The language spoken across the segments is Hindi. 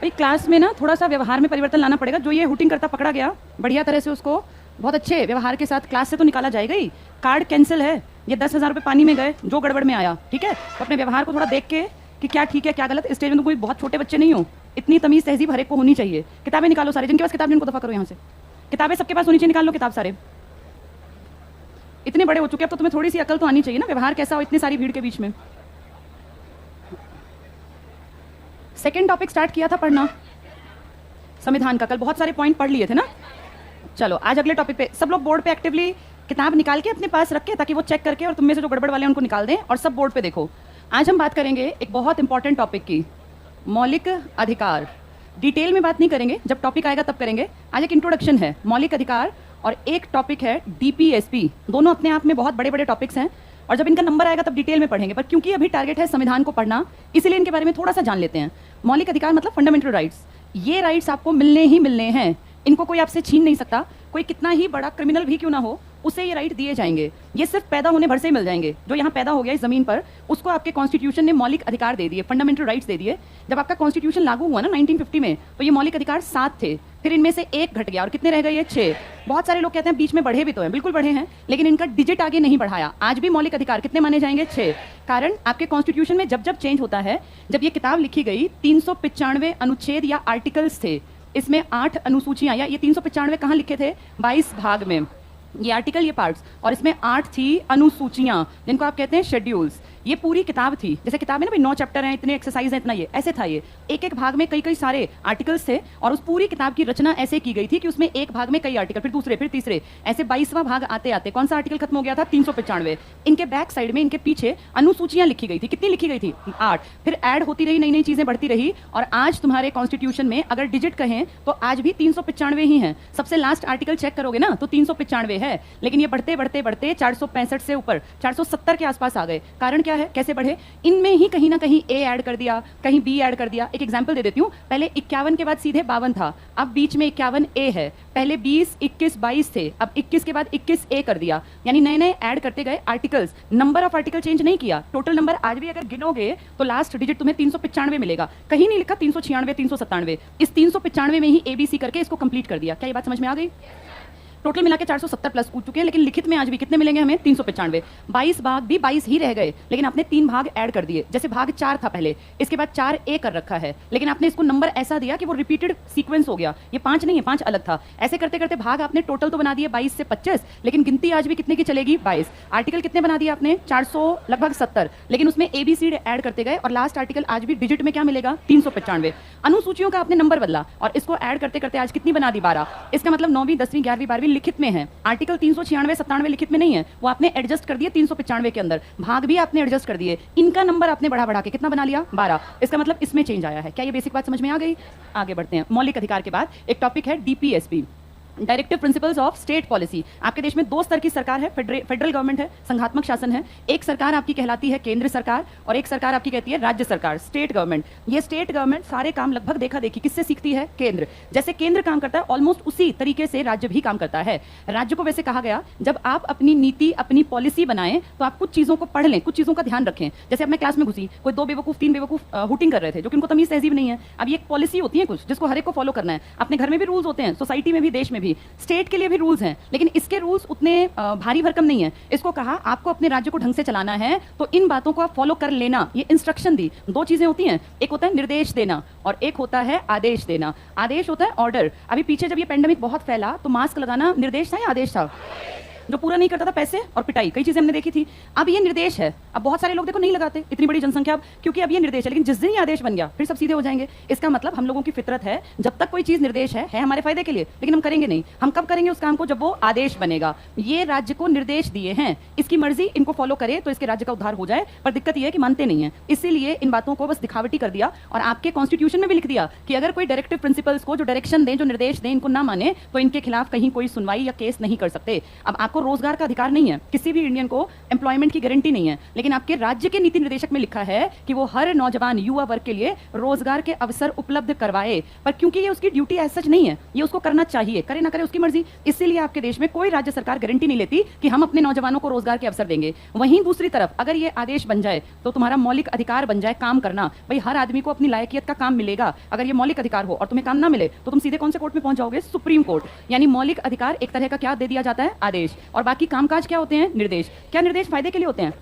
भाई क्लास में ना थोड़ा सा व्यवहार में परिवर्तन लाना पड़ेगा। जो ये हुटिंग करता पकड़ा गया, बढ़िया तरह से उसको बहुत अच्छे व्यवहार के साथ क्लास से तो निकाला जाएगा ही। कार्ड कैंसिल है, ये 10,000 रुपये पानी में गए जो गड़बड़ में आया, ठीक है। तो अपने व्यवहार को थोड़ा देख के कि क्या ठीक है क्या गलत। स्टेज में तो कोई बहुत छोटे बच्चे नहीं हो, इतनी तमीज़ तहजीब हर एक को होनी चाहिए। किताबें निकालो सारे, जिनके पास किताब जिनको दफा करो यहाँ से। किताबें सबके पास होनी चाहिए, निकाल लो किताब सारे। इतने बड़े हो चुके अब तो तुम्हें थोड़ी सी अकल तो आनी चाहिए ना, व्यवहार कैसा हो इतनी सारी भीड़ के बीच में। सेकेंड टॉपिक स्टार्ट किया था पढ़ना संविधान का, कल बहुत सारे पॉइंट पढ़ लिए थे ना। चलो आज अगले टॉपिक पे सब लोग बोर्ड पे एक्टिवली किताब निकाल के अपने पास रख के, ताकि वो चेक करके और तुम में से जो गड़बड़ वाले हैं उनको निकाल दें, और सब बोर्ड पे देखो। आज हम बात करेंगे एक बहुत इंपॉर्टेंट टॉपिक की, मौलिक अधिकार। डिटेल में बात नहीं करेंगे, जब टॉपिक आएगा तब करेंगे। आज एक इंट्रोडक्शन है मौलिक अधिकार और एक टॉपिक है डीपीएसपी। दोनों अपने आप में बहुत बड़े बड़े टॉपिक्स हैं और जब इनका नंबर आएगा तब डिटेल में पढ़ेंगे, पर क्योंकि अभी टारगेट है संविधान को पढ़ना, इसीलिए इनके बारे में थोड़ा सा जान लेते हैं। मौलिक अधिकार मतलब फंडामेंटल राइट्स। ये राइट्स आपको मिलने ही मिलने हैं, इनको कोई आपसे छीन नहीं सकता। कोई कितना ही बड़ा क्रिमिनल भी क्यों ना हो, उसे ये राइट दिए जाएंगे। ये सिर्फ पैदा होने भर से ही मिल जाएंगे। जो यहाँ पैदा हो गया इस जमीन पर, उसको आपके कॉन्स्टिट्यूशन ने मौलिक अधिकार दे दिए, फंडामेंटल राइट्स दे दिए। जब आपका कॉन्स्टिट्यूशन लागू हुआ ना 1950 में, तो ये मौलिक अधिकार 7 थे, फिर इनमें से एक घट गया और कितने रह गए? ये 6। बहुत सारे लोग कहते हैं बीच में बढ़े भी तो हैं, बिल्कुल बढ़े हैं, लेकिन इनका डिजिट आगे नहीं बढ़ाया। आज भी मौलिक अधिकार कितने माने जाएंगे? 6। कारण आपके कॉन्स्टिट्यूशन में जब जब चेंज होता है, जब ये किताब लिखी गई 395 अनुच्छेद या आर्टिकल्स थे, इसमें 8 अनुसूचियां, या ये 395 कहाँ लिखे थे? 22 भाग में, ये आर्टिकल ये पार्ट्स, और इसमें 8 थी अनुसूचियां, जिनको आप कहते हैं शेड्यूल्स। ये पूरी किताब थी, जैसे किताब है ना भाई 9 चैप्टर हैं, इतने एक्सरसाइज हैं, इतना ये ऐसे था। ये एक एक भाग में कई कई सारे आर्टिकल्स थे, और उस पूरी किताब की रचना ऐसे की गई थी कि उसमें एक भाग में कई आर्टिकल, फिर दूसरे, फिर तीसरे, ऐसे 22वां भाग आते आते कौन सा आर्टिकल खत्म हो गया था? 395। इनके बैक साइड में, इनके पीछे अनुसूचियां लिखी गई थी। कितनी लिखी गई थी? 8। फिर ऐड होती रही, नई नई चीजें बढ़ती रही, और आज तुम्हारे कॉन्स्टिट्यूशन में अगर डिजिट कहें तो आज भी 395 ही है। सबसे लास्ट आर्टिकल चेक करोगे ना तो 395 है, लेकिन ये बढ़ते बढ़ते बढ़ते 465 से ऊपर 470 के आसपास आ गए। कारण क्या है, कैसे बढ़े? इनमें ही कहीं ना कहीं ए ऐड कर दिया, कहीं बी ऐड कर दिया। एक एग्जांपल दे देती हूँ, पहले 51 के बाद सीधे 52 था, अब बीच में 51 ए है। पहले 20, 21, 22 थे, अब 21 के बाद 21 ए कर दिया। यानी नए नए ऐड करते गए articles. Number of article change नहीं किया, टोटल नंबर आज भी अगर गिनोगे तो लास्ट डिजिट तुम्हें 395 मिलेगा। कहीं नहीं लिखा 396, 397। इस 395 में ही एबीसी करके इसको कंप्लीट कर दिया। क्या ये बात समझ में आ गई? टोटल मिला के 470 प्लस कूद चुके हैं, लेकिन लिखित में आज भी कितने मिलेंगे हमें? 395। 22 भाग भी 22 ही रह गए, लेकिन आपने 3 भाग ऐड कर दिए। जैसे भाग 4 था पहले, इसके बाद 4 ए कर रखा है, लेकिन आपने इसको नंबर ऐसा दिया कि वो रिपीटेड सीक्वेंस हो गया। ये 5 नहीं है, 5 अलग था। ऐसे करते करते भाग आपने टोटल तो बना दिए 22 से 25, लेकिन गिनती आज भी कितने की चलेगी? 22। आर्टिकल कितने बना दिए आपने? 400 लगभग 70, लेकिन उसमें एबीसी ऐड करते गए, और लास्ट आर्टिकल आज भी डिजिट में क्या मिलेगा? 395। अनुसूचियों का आपने नंबर बदला, और इसको ऐड करते करते आज कितनी बना दी? 12। इसका मतलब 9वीं, 10वीं, 11वीं, 12वीं लिखित में है। आर्टिकल 396, 97 लिखित में नहीं है, वो आपने एडजस्ट कर दिए 395 के अंदर। भाग भी आपने एडजस्ट कर दिए, इनका नंबर आपने बढ़ा बढ़ा के कितना बना लिया? 12। इसका मतलब इसमें चेंज आया है। क्या ये बेसिक बात समझ में आ गई? आगे बढ़ते हैं। मौलिक अधिकार के बाद एक टॉपिक है DPSP, directive principles of state policy. आपके देश में 2 स्तर की सरकार है, फेडरल गवर्नमेंट है, संघात्मक शासन है। एक सरकार आपकी कहलाती है केंद्र सरकार, और एक सरकार आपकी कहती है राज्य सरकार, स्टेट गवर्नमेंट। ये स्टेट गवर्नमेंट सारे काम लगभग देखा देखी किससे सीखती है? केंद्र। जैसे केंद्र काम करता है ऑलमोस्ट उसी तरीके से राज्य भी काम करता है। राज्य को वैसे कहा गया, जब आप अपनी नीति, अपनी पॉलिसी बनाएं तो आप कुछ चीजों को पढ़ लें, कुछ चीजों का ध्यान रखें। जैसे अब मैं क्लास में घुसी, कोई 2 बेवकूफ 3 बेवकूफ हुटिंग कर रहे थे, जो कि उनको तमीज तहजीब नहीं है। अब ये एक पॉलिसी होती है कुछ, जिसको हर एक को फॉलो करना है। अपने घर में भी रूल्स होते हैं, सोसाइटी में भी, देश में भी। स्टेट के लिए भी रूल्स हैं, लेकिन इसके रूल्स उतने भारी भरकम नहीं है। इसको कहा आपको अपने राज्य को ढंग से चलाना है तो इन बातों को आप फॉलो कर लेना, ये इंस्ट्रक्शन दी। 2 चीजें होती हैं, एक होता है निर्देश देना और एक होता है आदेश देना। आदेश होता है ऑर्डर। अभी पीछे जब ये पेंडेमिक बहुत फैला तो मास्क लगाना निर्देश था या आदेश था? जो पूरा नहीं करता था पैसे और पिटाई, कई चीजें हमने देखी थी। अब ये निर्देश है। अब बहुत सारे लोग देखो नहीं लगाते, इतनी बड़ी जनसंख्या, अब क्योंकि अब ये निर्देश है, लेकिन जिस दिन ये आदेश बन गया फिर सब सीधे हो जाएंगे। इसका मतलब हम लोगों की फितरत है, जब तक कोई चीज निर्देश है हमारे फायदे के लिए, लेकिन हम करेंगे नहीं। हम कब करेंगे उस काम को? जब वो आदेश बनेगा। ये राज्य को निर्देश दिए हैं, इसकी मर्जी, इनको फॉलो करे तो इसके राज्य का उद्धार हो जाए। पर दिक्कत ये है कि मानते नहीं है, इसीलिए इन बातों को बस दिखावटी कर दिया, और आपके कॉन्स्टिट्यूशन में भी लिख दिया कि अगर कोई डायरेक्टिव प्रिंसिपल्स को, जो डायरेक्शन दें, जो निर्देश दें, इनको ना माने तो इनके खिलाफ कहीं कोई सुनवाई या केस नहीं कर सकते। अब आपको आपको रोजगार का अधिकार नहीं है, किसी भी इंडियन को एम्प्लॉयमेंट की गारंटी नहीं है, लेकिन आपके राज्य के नीति निर्देशक में लिखा है कि वो हर नौजवान युवा वर्ग के लिए रोजगार के अवसर उपलब्ध करवाए। पर क्योंकि ये उसकी ड्यूटी एज सच नहीं है, ये उसको करना चाहिए, करे ना करे उसकी मर्जी, इसीलिए आपके देश में कोई राज्य सरकार गारंटी नहीं लेती कि हम अपने नौजवानों को रोजगार के अवसर देंगे। वहीं दूसरी तरफ अगर ये आदेश बन जाए तो तुम्हारा मौलिक अधिकार बन जाए काम करना। भाई हर आदमी को अपनी लायकियत का काम मिलेगा। अगर ये मौलिक अधिकार हो और तुम्हें काम ना मिले तो तुम सीधे कौन से कोर्ट में पहुंच जाओगे? Supreme court. यानी मौलिक अधिकार एक तरह का क्या दे दिया जाता है? आदेश। और बाकी कामकाज क्या होते हैं? निर्देश। क्या निर्देश फायदे के लिए होते हैं,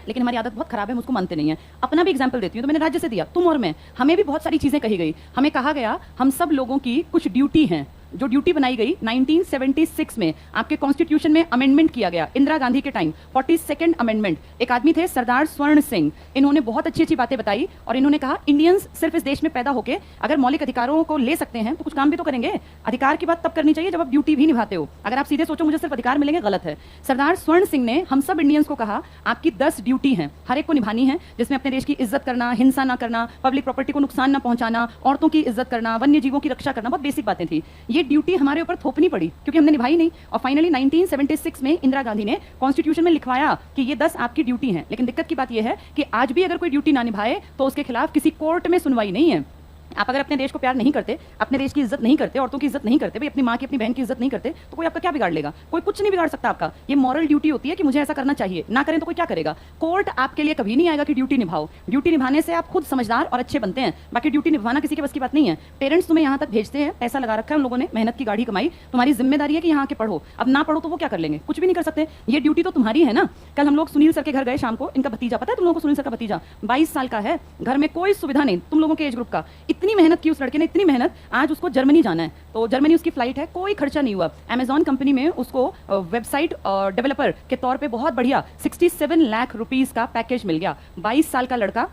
लेकिन हमारी आदत बहुत खराब है, हम उसको मानते नहीं है। अपना भी एग्जाम्पल देती हूँ, तो मैंने राज्य से दिया, तुम और मैं, हमें भी बहुत सारी चीजें कही गई। हमें कहा गया हम सब लोगों की कुछ ड्यूटी है, जो ड्यूटी बनाई गई 1976 में आपके कॉन्स्टिट्यूशन में अमेंडमेंट किया गया इंदिरा गांधी के टाइम, 42nd अमेंडमेंट। एक आदमी थे सरदार स्वर्ण सिंह, इन्होंने बहुत अच्छी अच्छी बातें बताई और इन्होंने कहा इंडियंस सिर्फ इस देश में पैदा होकर अगर मौलिक अधिकारों को ले सकते हैं तो कुछ काम भी तो करेंगे। अधिकार की बात तब करनी चाहिए जब आप ड्यूटी भी निभाते हो। अगर आप सीधे सोचो मुझे सिर्फ अधिकार मिलेंगे, गलत है। सरदार स्वर्ण सिंह ने हम सब इंडियंस को कहा आपकी 10 ड्यूटी हैं, हर एक को निभानी है, जिसमें अपने देश की इज्जत करना, हिंसा ना करना, पब्लिक प्रॉपर्टी को नुकसान ना पहुंचाना, औरतों की इज्जत करना, वन्य जीवों की रक्षा करना, बहुत बेसिक बातें थी। ये ड्यूटी हमारे ऊपर थोपनी पड़ी क्योंकि हमने निभाई नहीं। और फाइनली 1976 में इंदिरा गांधी ने कॉन्स्टिट्यूशन में लिखवाया कि ये 10 आपकी ड्यूटी हैं। लेकिन दिक्कत की बात यह है कि आज भी अगर कोई ड्यूटी ना निभाए तो उसके खिलाफ किसी कोर्ट में सुनवाई नहीं है। आप अगर अपने देश को प्यार नहीं करते, अपने देश की इज्जत नहीं करते, औरतों की इज्जत नहीं करते, भाई अपनी माँ की अपनी बहन की इज्जत नहीं करते, तो कोई आपका क्या बिगाड़ लेगा? कोई कुछ नहीं बिगाड़ सकता आपका। ये मॉरल ड्यूटी होती है कि मुझे ऐसा करना चाहिए, ना करें तो कोई क्या करेगा? कोर्ट आपके लिए कभी नहीं आएगा कि ड्यूटी निभाओ। ड्यूटी निभाने से आप खुद समझदार और अच्छे बनते हैं, बाकी ड्यूटी निभाना किसी के बस की बात नहीं है। पेरेंट्स तुम्हें यहाँ तक भेजते हैं, पैसा लगा रखा है उन लोगों ने, मेहनत की गाड़ी कमाई, तुम्हारी जिम्मेदारी है कि यहाँ के पढ़ो। अब ना पढ़ो तो वो क्या कर लेंगे? कुछ भी नहीं कर सकते। ये ड्यूटी तो तुम्हारी है ना। कल हम लोग सुनील सर के घर गए शाम को, इनका भतीजा, पता है तुम लोगों को? सुनील सर का भतीजा 22 साल का है, घर में कोई सुविधा नहीं, तुम लोगों के एज ग्रुप का। इतनी मेहनत की उस लड़के ने, इतनी मेहनत, आज उसको जर्मनी जाना है, तो जर्मनी उसकी फ्लाइट है, कोई खर्चा नहीं हुआ। अमेजॉन कंपनी में उसको वेबसाइट डेवलपर के तौर पे बहुत बढ़िया 67 लाख रुपीस का पैकेज मिल गया। 22 साल का लड़का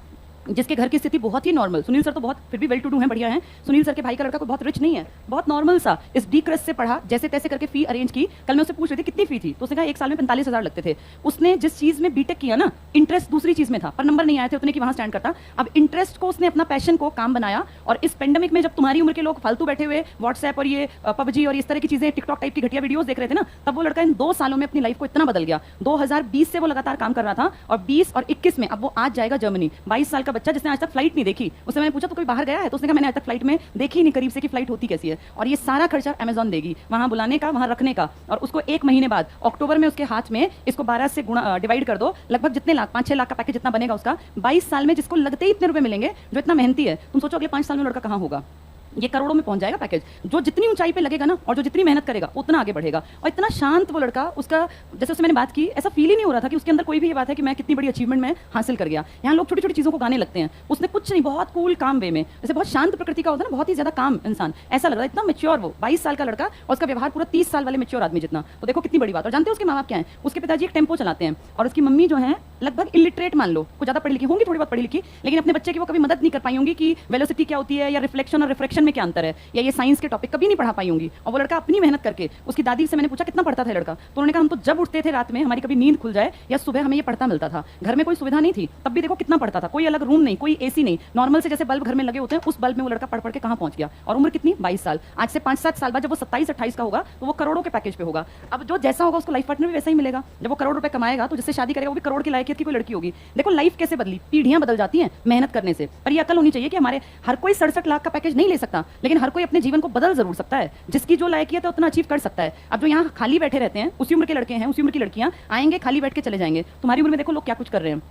जिसके घर की स्थिति बहुत ही नॉर्मल, सुनील सर तो बहुत फिर भी वेल टू डू हैं, बढ़िया हैं। सुनील सर के भाई का लड़का कोई बहुत रिच नहीं है, बहुत नॉर्मल सा, इस डी क्रस से पढ़ा, जैसे तैसे करके फी अरेंज की। कल मैं उससे पूछ रही थी कितनी फी थी, तो उसने कहा एक साल में 45,000 लगते थे। उसने जिस चीज में बीटेक किया ना, इंटरेस्ट दूसरी चीज में था, पर नंबर नहीं आए थे उतने कि वहां स्टैंड करता। अब इंटरेस्ट को उसने अपना पैशन को काम बनाया। और इस पेंडेमिक में जब तुम्हारी उम्र के लोग फालतू बैठे हुए व्हाट्सएप और ये पबजी और इस तरह की चीजें, टिकटॉक टाइप की घटिया वीडियोस देख रहे थे ना, तब वो लड़का इन 2 सालों में अपनी लाइफ को इतना बदल गया। 2020 से वो लगातार काम कर रहा था और 20 और 21 में अब वो आज जाएगा जर्मनी। 22 साल का बच्चा जिसने आज तक फ्लाइट नहीं देखी, उससे मैंने पूछा तो कोई बाहर गया है? तो उसने कहा मैंने आज तक फ्लाइट में देखी नहीं करीब से कि फ्लाइट होती कैसी है। और ये सारा खर्चा अमेजॉन देगी, वहां बुलाने का, वहां रखने का। और उसको 1 महीने बाद अक्टूबर में उसके हाथ में, इसको 12 से गुणा डिवाइड कर दो, लगभग जितने लाख, 5-6 लाख का पैकेज जितना बनेगा उसका, 22 साल में जिसको लगते ही इतने रुपए मिलेंगे, जो इतना मेहनती है, तुम सोचो अगले 5 साल में लड़का कहां होगा? ये करोड़ों में पहुंच जाएगा पैकेज। जो जितनी ऊंचाई पे लगेगा ना और जो जितनी मेहनत करेगा उतना आगे बढ़ेगा। और इतना शांत वो लड़का, उसका जैसे उससे मैंने बात की, ऐसा फील ही नहीं हो रहा था कि उसके अंदर कोई भी ये बात है कि मैं कितनी बड़ी अचीवमेंट में हासिल कर गया। यहाँ लोग छोटी छोटी चीज़ों को गाने लगते हैं, उसने कुछ नहीं, बहुत कूल काम वे में, जैसे बहुत शांत प्रकृति का होता है ना, बहुत ही ज्यादा काम इंसान, ऐसा लग रहा है। इतना मेच्योर वो 22 साल का लड़का, और उसका व्यवहार पूरा 30 साल वाले मेच्योर आदमी जितना। तो देखो कितनी बड़ी बात। और जानते हो उसके माँ बाप क्या है? उसके पिताजी एक टेम्पो चलाते हैं और उसकी मम्मी जो है लगभग इलिटरेट, मान लो, कुछ ज्यादा पढ़ी लिखी होंगी, थोड़ी बहुत पढ़ी लिखी, लेकिन अपने बच्चे की वो कभी मदद नहीं कर पाई होंगी कि वेलोसिटी क्या होती है, या रिफ्लेक्शन और रिफ्रैक्शन में क्या अंतर है, या ये साइंस के टॉपिक कभी नहीं पढ़ा पाई होंगी। और वो लड़का अपनी मेहनत करके, उसकी दादी से मैंने पूछा कितना पढ़ता था लड़का, तो उन्होंने कहा हम तो जब उठते थे रात में, हमारी कभी नींद खुल जाए या सुबह हमें ये पढ़ता मिलता था। घर में कोई सुविधा नहीं थी, तब भी देखो कितना पढ़ता था, कोई अलग रूम नहीं, कोई एसी नहीं, नॉर्मल से जैसे बल्ब घर में लगे होते हैं, उस बल्ब में वो लड़का पढ़ पढ़ के कहां पहुंच गया। और उम्र कितनी? 22 साल। आज से 5-7 साल बाद जब वो 27-28 का होगा तो वो करोड़ों के पैकेज पे होगा। अब जो जैसा होगा उसको लाइफ पार्टनर भी वैसा ही मिलेगा। जब वो करोड़ रुपए कमाएगा तो जिससे शादी करेगा वो भी करोड़ की लायकियत की कोई लड़की होगी। देखो लाइफ कैसे बदली, पीढ़ियां बदल जाती हैं मेहनत करने से। पर ये अकल होनी चाहिए कि हमारे हर कोई 67 लाख का पैकेज नहीं ले सकता, लेकिन हर कोई अपने जीवन को बदल जरूर सकता है। जिसकी जो लायकियत है उतना अचीव कर सकता है। अब जो यहाँ खाली बैठे रहते हैं, उसी उम्र के लड़के हैं, उसी उम्र की लड़कियां आएंगे, खाली बैठ के चले जाएंगे। तुम्हारी उम्र में देखो लोग क्या कुछ कर रहे हैं।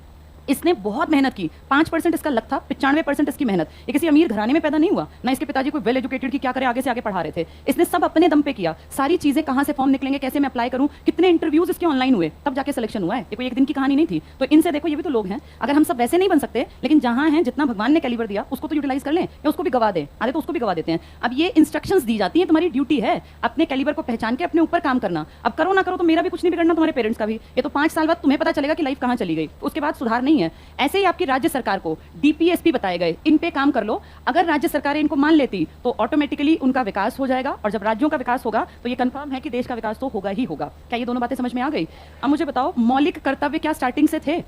इसने बहुत मेहनत की, 5% इसका लक था, 95% इसकी मेहनत। ये किसी अमीर घराने में पैदा नहीं हुआ, ना इसके पिताजी कोई वेल एजुकेटेड की क्या करे, आगे से आगे पढ़ा रहे थे। इसने सब अपने दम पे किया, सारी चीजें, कहां से फॉर्म निकलेंगे, कैसे मैं अप्लाई करूं, कितने इंटरव्यूज इसके ऑनलाइन हुए, तब जाके सिलेक्शन हुआ है। ये कोई एक दिन की कहानी नहीं थी। तो इनसे देखो ये भी तो लोग हैं। अगर हम सब वैसे नहीं बन सकते, लेकिन जहां हैं, जितना भगवान ने कैलिबर दिया उसको तो यूटिलाइज कर लें, या उसको भी गवा दें। आधे तो उसको भी गवा देते हैं। अब ये इंस्ट्रक्शंस दी जाती है, तुम्हारी ड्यूटी है अपने कैलिबर को पहचान के अपने ऊपर काम करना। अब करो ना करो तो मेरा भी कुछ नहीं बिगड़ना, तुम्हारे पेरेंट्स का भी। ये तो 5 साल बाद तुम्हें पता चलेगा कि लाइफ कहां चली गई, उसके बाद सुधार नहीं है। ऐसे ही आपकी राज्य सरकार को डीपीएसपी बताए गए, इन पे काम कर लो। अगर राज्य सरकारें इनको मान लेती तो ऑटोमेटिकली उनका विकास हो जाएगा, और जब राज्यों का विकास होगा तो ये कंफर्म है कि देश का विकास तो होगा ही होगा। क्या ये दोनों बातें समझ में आ गई? अब मुझे बताओ, मौलिक कर्तव्य क्या स्टार्टिंग से थे?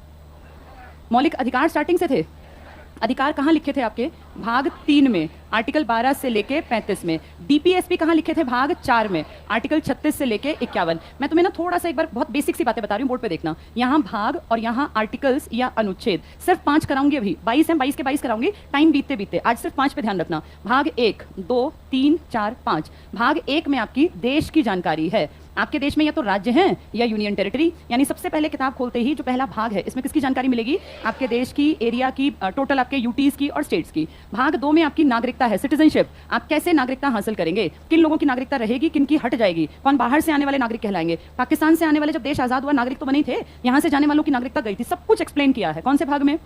मौलिक अधिकार स्टार्टिंग से थे? अधिकार कहाँ लिखे थे आपके? भाग 3 में, आर्टिकल 12 से लेके 35 में। डीपीएसपी कहाँ लिखे थे? भाग 4 में, आर्टिकल 36 से लेके 51। मैं तुम्हें ना थोड़ा सा एक बार बहुत बेसिक सी बातें बता रही हूँ, बोर्ड पे देखना। यहाँ भाग और यहाँ आर्टिकल्स या अनुच्छेद सिर्फ 5 कराऊंगी। अभी 22 हैं, 22 के 22 कराऊंगी, टाइम बीतते बीतते। आज सिर्फ 5 पे ध्यान रखना। भाग 1, 2, 3, 4, 5। भाग 1 में आपकी देश की जानकारी है। आपके देश में या तो राज्य हैं या यूनियन टेरिटरी, यानी सबसे पहले किताब खोलते ही जो पहला भाग है इसमें किसकी जानकारी मिलेगी? आपके देश की, एरिया की, टोटल आपके यूटीज की और स्टेट्स की। भाग 2 में आपकी नागरिकता है, सिटीजनशिप। आप कैसे नागरिकता हासिल करेंगे, किन लोगों की नागरिकता रहेगी, किन की हट जाएगी, कौन बाहर से आने वाले नागरिक कहलाएंगे। पाकिस्तान से आने वाले जब देश आजाद हुआ नागरिक तो बने थे, यहाँ से जाने वालों की नागरिकता गई थी। सब कुछ एक्सप्लेन किया है। कौन से भाग में?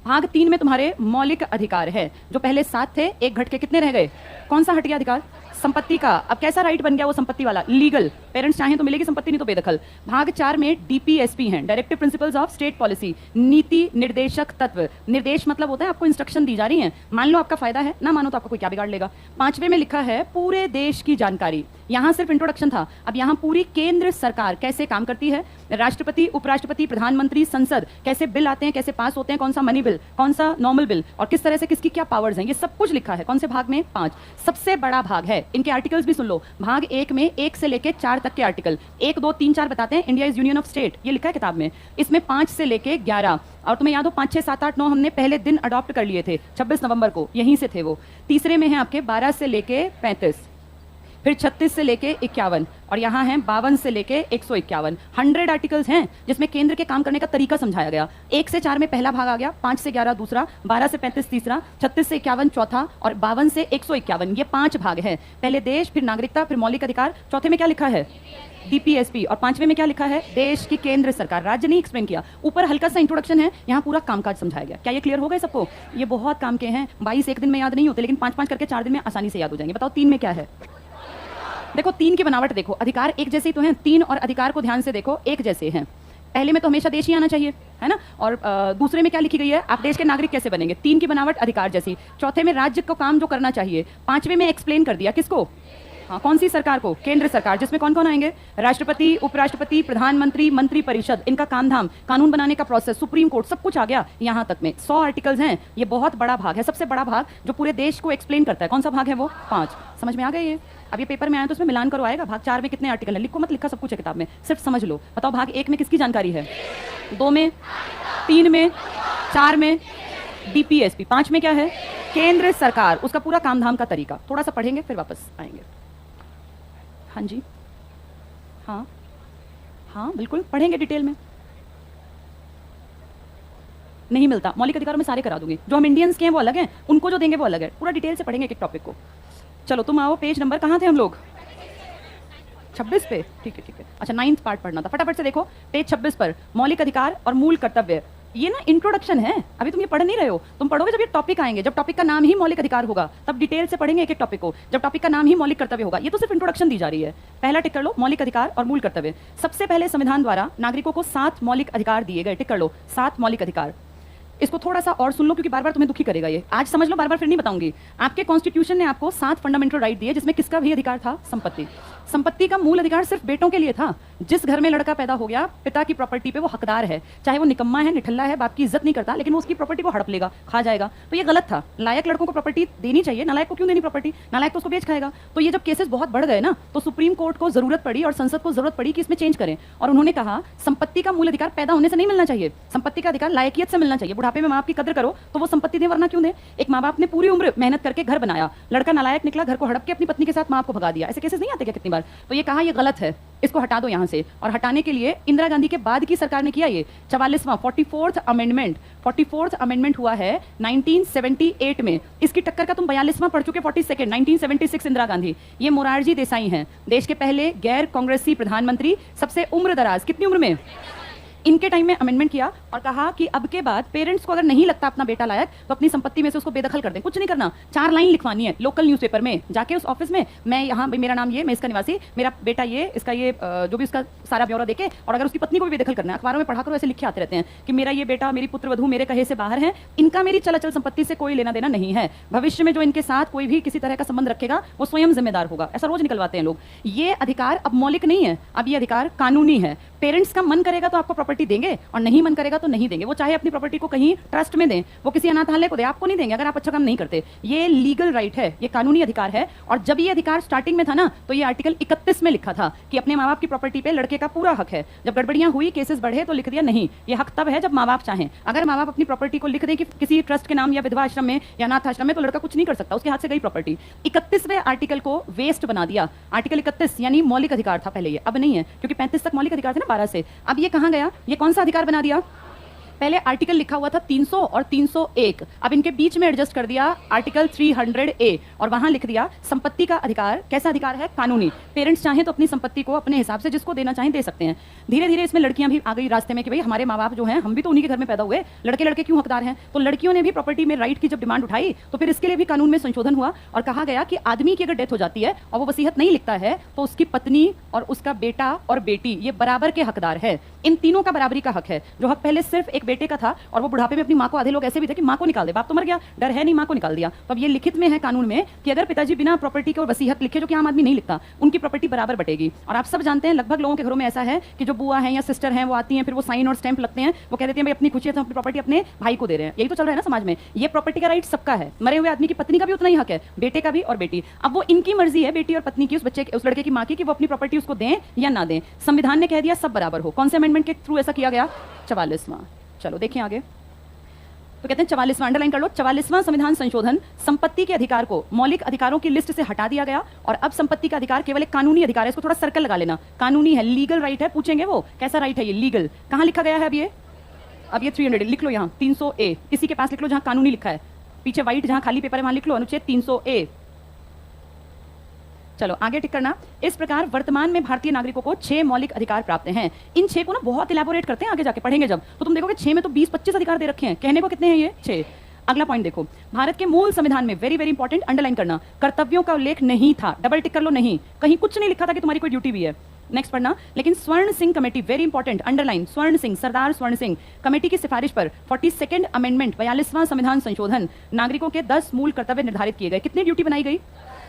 भाग 3 में तुम्हारे मौलिक अधिकार है। जो पहले 7 थे, एक घट के कितने रह गए? कौन सा हट गया अधिकार? संपत्ति का। अब कैसा राइट बन गया वो संपत्ति वाला? लीगल। पेरेंट्स चाहें तो मिलेगी संपत्ति, नहीं तो बेदखल। भाग 4 में डीपीएसपी हैं, directive principles of state policy, नीति निर्देशक तत्व। निर्देश मतलब होता है आपको इंस्ट्रक्शन दी जा रही है, मान लो आपका फायदा है, ना मानो तो आपको कोई क्या बिगाड़ लेगा। 5वें में लिखा है पूरे देश की जानकारी। यहाँ सिर्फ इंट्रोडक्शन था, अब यहाँ पूरी केंद्र सरकार कैसे काम करती है, राष्ट्रपति, उपराष्ट्रपति, प्रधानमंत्री, संसद, कैसे बिल आते हैं, कैसे पास होते हैं, कौन सा मनी बिल, कौन सा नॉर्मल बिल, और किस तरह से किसकी क्या पावर्स हैं, ये सब कुछ लिखा है। कौन से भाग में? 5। सबसे बड़ा भाग है। इनके आर्टिकल्स भी सुन लो। भाग 1 में 1 से लेके 4 तक के आर्टिकल, 1, 2, 3, 4 बताते हैं India is union of state, ये लिखा है किताब में। इसमें 5 से लेके 11, और तुम्हें याद हो 5, 6, 7, 8, 9 हमने पहले दिन अडॉप्ट कर लिए थे, 26 नवंबर को, यहीं से थे वो। तीसरे में है आपके 12 से लेके 35, फिर 36 से लेके 51, और यहाँ हैं 52 से लेके 151। 100 आर्टिकल्स हैं जिसमें केंद्र के काम करने का तरीका समझाया गया। 1 से 4 में पहला भाग आ गया, 5 से 11 दूसरा, 12 से 35 तीसरा, 36 से 51 चौथा, और 52 से 151, ये 5 भाग हैं। पहले देश, फिर नागरिकता, फिर मौलिक अधिकार। चौथे में क्या लिखा है? डीपीएसपी। और 5वें में क्या लिखा है? देश की केंद्र सरकार। राज्य नहीं एक्सप्लेन किया, ऊपर हल्का सा इंट्रोडक्शन है, यहाँ पूरा कामकाज समझाया गया। क्या ये क्लियर हो गए सबको? ये बहुत काम के हैं, 22 एक दिन में याद नहीं होते, लेकिन 5-5 करके 4 दिन में आसानी से याद हो जाएंगे। बताओ 3 में क्या है? देखो 3 की बनावट देखो, अधिकार एक जैसे ही तो हैं, 3 और अधिकार को ध्यान से देखो, एक जैसे हैं। पहले में तो हमेशा देश ही आना चाहिए, है ना, और दूसरे में क्या लिखी गई है? आप देश के नागरिक कैसे बनेंगे। 3 की बनावट अधिकार जैसी। चौथे में राज्य को काम जो करना चाहिए। 5वें में एक्सप्लेन कर दिया, किसको? हाँ, कौन सी सरकार को? केंद्र सरकार, जिसमें कौन कौन आएंगे? राष्ट्रपति, उपराष्ट्रपति, प्रधानमंत्री, मंत्री परिषद, इनका काम धाम, कानून बनाने का प्रोसेस, सुप्रीम कोर्ट, सब कुछ आ गया यहाँ तक में। 100 आर्टिकल्स हैं, ये बहुत बड़ा भाग है, सबसे बड़ा भाग जो पूरे देश को एक्सप्लेन करता है। कौन सा भाग है वो? 5। समझ में आ गए ये? अब ये पेपर में आया तो उसमें मिलान करो आएगा। भाग 4 में कितने आर्टिकल है, लिखो मत, लिखा सब कुछ है किताब में, सिर्फ समझ लो। बताओ भाग 1 में किसकी जानकारी है? 2 में, 3 में, 4 में डीपीएसपी, 5 में क्या है? केंद्र सरकार, उसका पूरा काम धाम का तरीका। थोड़ा सा पढ़ेंगे फिर वापस आएंगे। हाँ जी, हाँ हाँ बिल्कुल पढ़ेंगे डिटेल में। नहीं मिलता, मौलिक अधिकारों में सारे करा दूंगी। जो हम इंडियंस के हैं वो अलग हैं, उनको जो देंगे वो अलग है। पूरा डिटेल से पढ़ेंगे एक टॉपिक को। चलो तुम आओ, पेज नंबर कहाँ थे हम लोग? 26 पे। ठीक है ठीक है, अच्छा 9th पार्ट पढ़ना था। फटाफट से देखो पेज 26 पर, मौलिक अधिकार और मूल कर्तव्य। ये ना इंट्रोडक्शन है, अभी तुम ये पढ़ नहीं रहे हो, तुम पढ़ोगे जब ये टॉपिक आएंगे। जब टॉपिक का नाम ही मौलिक अधिकार होगा तब डिटेल से पढ़ेंगे एक एक टॉपिक को। जब टॉपिक का नाम ही मौलिक कर्तव्य होगा, ये तो सिर्फ इंट्रोडक्शन दी जा रही है। पहला टिक कर लो, मौलिक अधिकार और मूल कर्तव्य। सबसे पहले संविधान द्वारा नागरिकों को 7 मौलिक अधिकार दिए गए। टिक कर लो, 7 मौलिक अधिकार। इसको थोड़ा सा और सुन लो क्योंकि बार बार तुम्हें दुखी करेगा ये। आज समझ लो, बार बार फिर नहीं बताऊंगी। आपके कॉन्स्टिट्यूशन ने आपको 7 फंडामेंटल राइट दिए, जिसमें किसका भी अधिकार था? संपत्ति। संपत्ति का मूल अधिकार सिर्फ बेटों के लिए था। जिस घर में लड़का पैदा हो गया, पिता की प्रॉपर्टी पे वो हकदार है, चाहे वो निकम्मा है, निठल्ला है, बाप की इज्जत नहीं करता, लेकिन वो उसकी प्रॉपर्टी को हड़प लेगा, खा जाएगा। तो ये गलत था। लायक लड़कों को प्रॉपर्टी देनी चाहिए, नालायक को क्यों देनी प्रॉपर्टी? नालायक तो उसको बेच खाएगा। तो ये जब केसेस बहुत बढ़ गए ना, तो सुप्रीम कोर्ट को जरूरत पड़ी और संसद को जरूरत पड़ी कि इसमें चेंज करें। और उन्होंने कहा संपत्ति का मूल अधिकार पैदा होने से नहीं मिलना चाहिए, संपत्ति का अधिकार लायकियत से मिलना चाहिए। बुढ़ापे में माँ बाप की कदर करो तो वो संपत्ति दे, वरना क्यों दे? एक माँ बाप ने पूरी उम्र मेहनत करके घर बनाया, लड़का नालायक निकला, घर को हड़प के अपनी पत्नी के साथ माँ को भगा दिया। ऐसे केसेस नहीं आते क्या कितनी बार? तो ये कहा ये गलत है, इसको हटा दो यहाँ से। और हटाने के लिए इंदिरा गांधी के बाद की सरकार ने किया ये 44वां 44th अमेंडमेंट। 44th अमेंडमेंट हुआ है 1978 में। इसकी टक्कर का तुम 42वां पढ़ चुके, 42nd 1976 इंदिरा गांधी। ये मोरारजी देसाई हैं, देश के पहले गैर कांग्रेसी प्रधानमंत्री, सबसे उम्र दराज। कितनी उम्र में? इनके टाइम में अमेंडमेंट किया और कहा कि अब के बाद पेरेंट्स को अगर नहीं लगता अपना बेटा लायक तो अपनी संपत्ति में से उसको बेदखल कर दें। कुछ नहीं करना, 4 लाइन लिखवानी है लोकल न्यूज़पेपर में जाके उस ऑफिस में, मैं यहाँ, मेरा नाम ये, मैं इसका निवासी, मेरा बेटा ये, इसका ये, जो भी उसका सारा ब्यौरा देके, और अगर उसकी पत्नी को भी बेदखल करना है, अखबारों में पढ़ा करो, ऐसे लिखे आते रहते हैं कि मेरा ये बेटा, मेरी पुत्र वधू मेरे कहे से बाहर है, इनका मेरी चलाचल संपत्ति से कोई लेना देना नहीं है। भविष्य में जो इनके साथ कोई भी किसी तरह का संबंध रखेगा वो स्वयं जिम्मेदार होगा। ऐसा रोज निकलवाते हैं लोग। ये अधिकार अब मौलिक नहीं है, अब ये अधिकार कानूनी है। पेरेंट्स का मन करेगा तो आपको प्रॉपर्टी प्रॉपर्टी देंगे और नहीं मन करेगा तो नहीं देंगे। वो चाहे अपनी प्रॉपर्टी को कहीं ट्रस्ट में दें, वो किसी अनाथालय को दे, आपको नहीं देंगे अगर आप अच्छा काम नहीं करते। ये लीगल राइट है, ये कानूनी अधिकार है। और जब ये अधिकार स्टार्टिंग में था ना, तो ये आर्टिकल 31 में लिखा था कि अपने माँ बाप की प्रॉपर्टी पे लड़के का पूरा हक है। जब गड़बड़ियां हुई, केसेस बढ़े, तो लिख दिया नहीं, ये हक तब है जब माँ बाप चाहें। अगर माँ बाप अपनी प्रॉपर्टी को लिख दें कि किसी ट्रस्ट के नाम या विधवा आश्रम में या अनाथ आश्रम में, तो लड़का कुछ नहीं कर सकता, उसके हाथ से गई प्रॉपर्टी। 31वें आर्टिकल को वेस्ट बना दिया। आर्टिकल 31 यानी मौलिक अधिकार था पहले, ये अब नहीं है, क्योंकि 35 तक मौलिक अधिकार थे ना 12 से। अब ये कहां गया, ये कौन सा अधिकार बना दिया? पहले आर्टिकल लिखा हुआ था 300 और 301, अब इनके बीच में एडजस्ट कर दिया आर्टिकल 300A और वहां लिख दिया संपत्ति का अधिकार। कैसा अधिकार है? कानूनी। पेरेंट्स चाहें तो अपनी संपत्ति को अपने हिसाब से जिसको देना चाहें दे सकते हैं। धीरे धीरे इसमें लड़कियां भी आ गई रास्ते में कि भाई हमारे माँ बाप जो हैं, हम भी तो उन्हीं के घर में पैदा हुए, लड़के लड़के क्यों हकदार हैं? तो लड़कियों ने भी प्रॉपर्टी में राइट की जब डिमांड उठाई, तो फिर इसके लिए भी कानून में संशोधन हुआ और कहा गया कि आदमी की अगर डेथ हो जाती है और वो वसीयत नहीं लिखता है, तो उसकी पत्नी और उसका बेटा और बेटी ये बराबर के हकदार है। इन तीनों का बराबरी का हक है। जो हक पहले सिर्फ एक बेटे का था और वो बुढ़ापे में अपनी माँ को, आधे लोग ऐसे भी थे कि माँ को निकाल दे, बाप तो मर गया, डर है नहीं, माँ को निकाल दिया। तो अब ये लिखित में है कानून में कि अगर पिताजी बिना प्रॉपर्टी के और वसीयत लिखे, जो कि आम आदमी नहीं लिखता, उनकी प्रॉपर्टी बराबर बटेगी। और आप सब जानते हैं लगभग लोगों के घरों में ऐसा है कि जो बुआ है या सिस्टर है, वो आती हैं, फिर वो साइन और स्टैंप लगते हैं, वो कह देते हैं भाई अपनी खुशी है, अपनी प्रॉपर्टी अपने भाई को दे रहे हैं। यही तो चल रहा है ना समाज में। ये प्रॉपर्टी का राइट सबका है, मरे हुए आदमी की पत्नी का भी उतना ही हक है, बेटे का भी और बेटी। अब वो इनकी मर्जी है, बेटी और पत्नी की, उस लड़के की माँ की, कि वो अपनी प्रॉपर्टी उसको दें या ना दें। संविधान ने कह दिया सब बराबर हो। कौन से अमेंडमेंट के थ्रू ऐसा किया गया? 44वां। चलो देखिए आगे। तो कहते हैं 44वां, अंडरलाइन कर लो, 44वां संविधान संशोधन संपत्ति के अधिकार को मौलिक अधिकारों की लिस्ट से हटा दिया गया और अब संपत्ति का अधिकार केवल एक कानूनी अधिकार है। इसको थोड़ा सर्कल लगा लेना, कानूनी है, लीगल राइट है। पूछेंगे वो कैसा राइट है ये, लीगल। कहां लिखा गया है अब ये 300 लिख लो, यहाँ 300A किसी के पास लिख लो जहां कानूनी लिखा है, पीछे व्हाइट जहां खाली पेपर है वहां लिख लो अनुच्छेद 300A। चलो आगे टिक करना। इस प्रकार वर्तमान में भारतीय नागरिकों को 6 मौलिक अधिकार प्राप्त हैं। इन 6 को ना बहुत इलैबोरेट करते हैं, आगे जाके पढ़ेंगे जब, तो तुम देखोगे 6 में तो 20-25 अधिकार दे रखे हैं। कहने को कितने हैं ये? 6। अगला पॉइंट देखो, भारत के मूल संविधान में वेरी वेरी इंपॉर्टेंट, अंडरलाइन करना, कर्तव्यों का उल्लेख नहीं था। डबल टिक कर लो, नहीं, कहीं कुछ नहीं लिखा था कि तुम्हारी कोई ड्यूटी भी है। नेक्स्ट पढ़ना। लेकिन स्वर्ण Singh committee, very important, underline, स्वर्ण सिंह, सरदार स्वर्ण सिंह कमेटी की सिफारिश पर 42वां अमेंडमेंट, 42वां संविधान संशोधन, नागरिकों के 10 मूल कर्तव्य निर्धारित किए गए। कितनी ड्यूटी बनाई गई?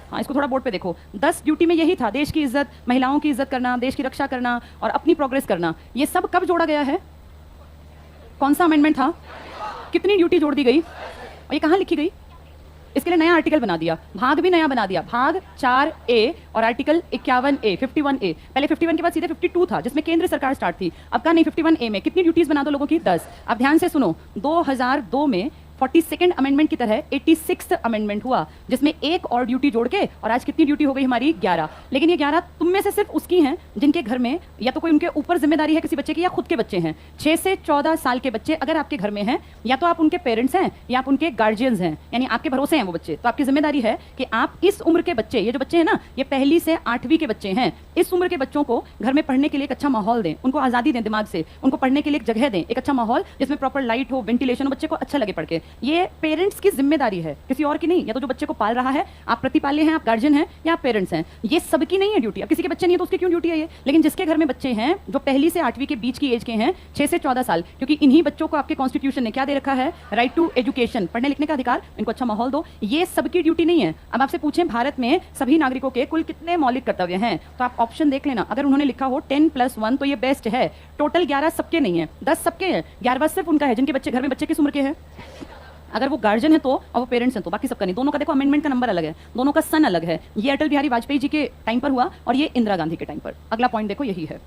हाँ, इसको थोड़ा बोर्ड पे देखो। 10 ड्यूटी में यही था, देश की इज्जत, महिलाओं की इज्जत करना, देश की रक्षा करना और अपनी प्रोग्रेस करना। ये सब कब जोड़ा गया है? कौन सा अमेंडमेंट था? कितनी ड्यूटी जोड़ दी गई और ये कहाँ लिखी गई? इसके लिए नया आर्टिकल बना दिया, भाग भी नया बना दिया, भाग 4A और आर्टिकल 51A, 51A। पहले 51 के बाद सीधे 52 था जिसमें केंद्र सरकार स्टार्ट थी। अब का नहीं, 51A में कितनी ड्यूटीज बना दो लोगों की? 10। अब ध्यान से सुनो, 2002 में 42nd अमेंडमेंट की तरह 86th अमेंडमेंट हुआ जिसमें एक और ड्यूटी जोड़ के, और आज कितनी ड्यूटी हो गई हमारी? 11। लेकिन ये 11 तुम में से सिर्फ उसकी हैं जिनके घर में या तो कोई उनके ऊपर जिम्मेदारी है किसी बच्चे की या खुद के बच्चे हैं। 6 से 14 साल के बच्चे अगर आपके घर में हैं, या तो आप उनके पेरेंट्स हैं या आप उनके गार्जियंस हैं, यानी आपके भरोसे हैं वो बच्चे, तो आपकी जिम्मेदारी है कि आप इस उम्र के बच्चे, ये जो बच्चे हैं ना, ये 1ली से 8वीं के बच्चे हैं, इस उम्र के बच्चों को घर में पढ़ने के लिए एक अच्छा माहौल दें, उनको आज़ादी दें दिमाग से, उनको पढ़ने के लिए एक जगह दें, एक अच्छा माहौल जिसमें प्रॉपर लाइट हो, वेंटिलेशन हो, बच्चे को अच्छा लगे पढ़ के। ये पेरेंट्स की जिम्मेदारी है, किसी और की नहीं। या तो जो बच्चे को पाल रहा है, आप प्रतिपाल्य हैं, आप गार्जियन हैं या आप पेरेंट्स हैं, ये सबकी नहीं है ड्यूटी। अब किसी के बच्चे नहीं है तो उसकी क्यों ड्यूटी है ये? लेकिन जिसके घर में बच्चे हैं जो 1ली से 8वीं के बीच की एज के हैं, 6 से 14 साल, क्योंकि इन्हीं बच्चों को आपके कॉन्स्टिट्यूशन ने क्या दे रखा है? राइट टू एजुकेशन, पढ़ने लिखने का अधिकार, इनको अच्छा माहौल दो। ये सबकी ड्यूटी नहीं है। अब आपसे पूछें भारत में सभी नागरिकों के कुल कितने मौलिक कर्तव्य हैं, तो आप ऑप्शन देख लेना। अगर उन्होंने लिखा हो 10+1 तो ये बेस्ट है। टोटल 11 सबके नहीं है, 10 सबके हैं, 11वां सिर्फ उनका है जिनके बच्चे घर में बच्चे किस उम्र के हैं। अगर वो गार्जियन है तो और वो पेरेंट्स हैं तो, बाकी सबका नहीं। दोनों का देखो अमेंडमेंट का नंबर अलग है, दोनों का सन अलग है। ये अटल बिहारी वाजपेयी जी के टाइम पर हुआ और ये इंदिरा गांधी के टाइम पर। अगला पॉइंट देखो, यही है,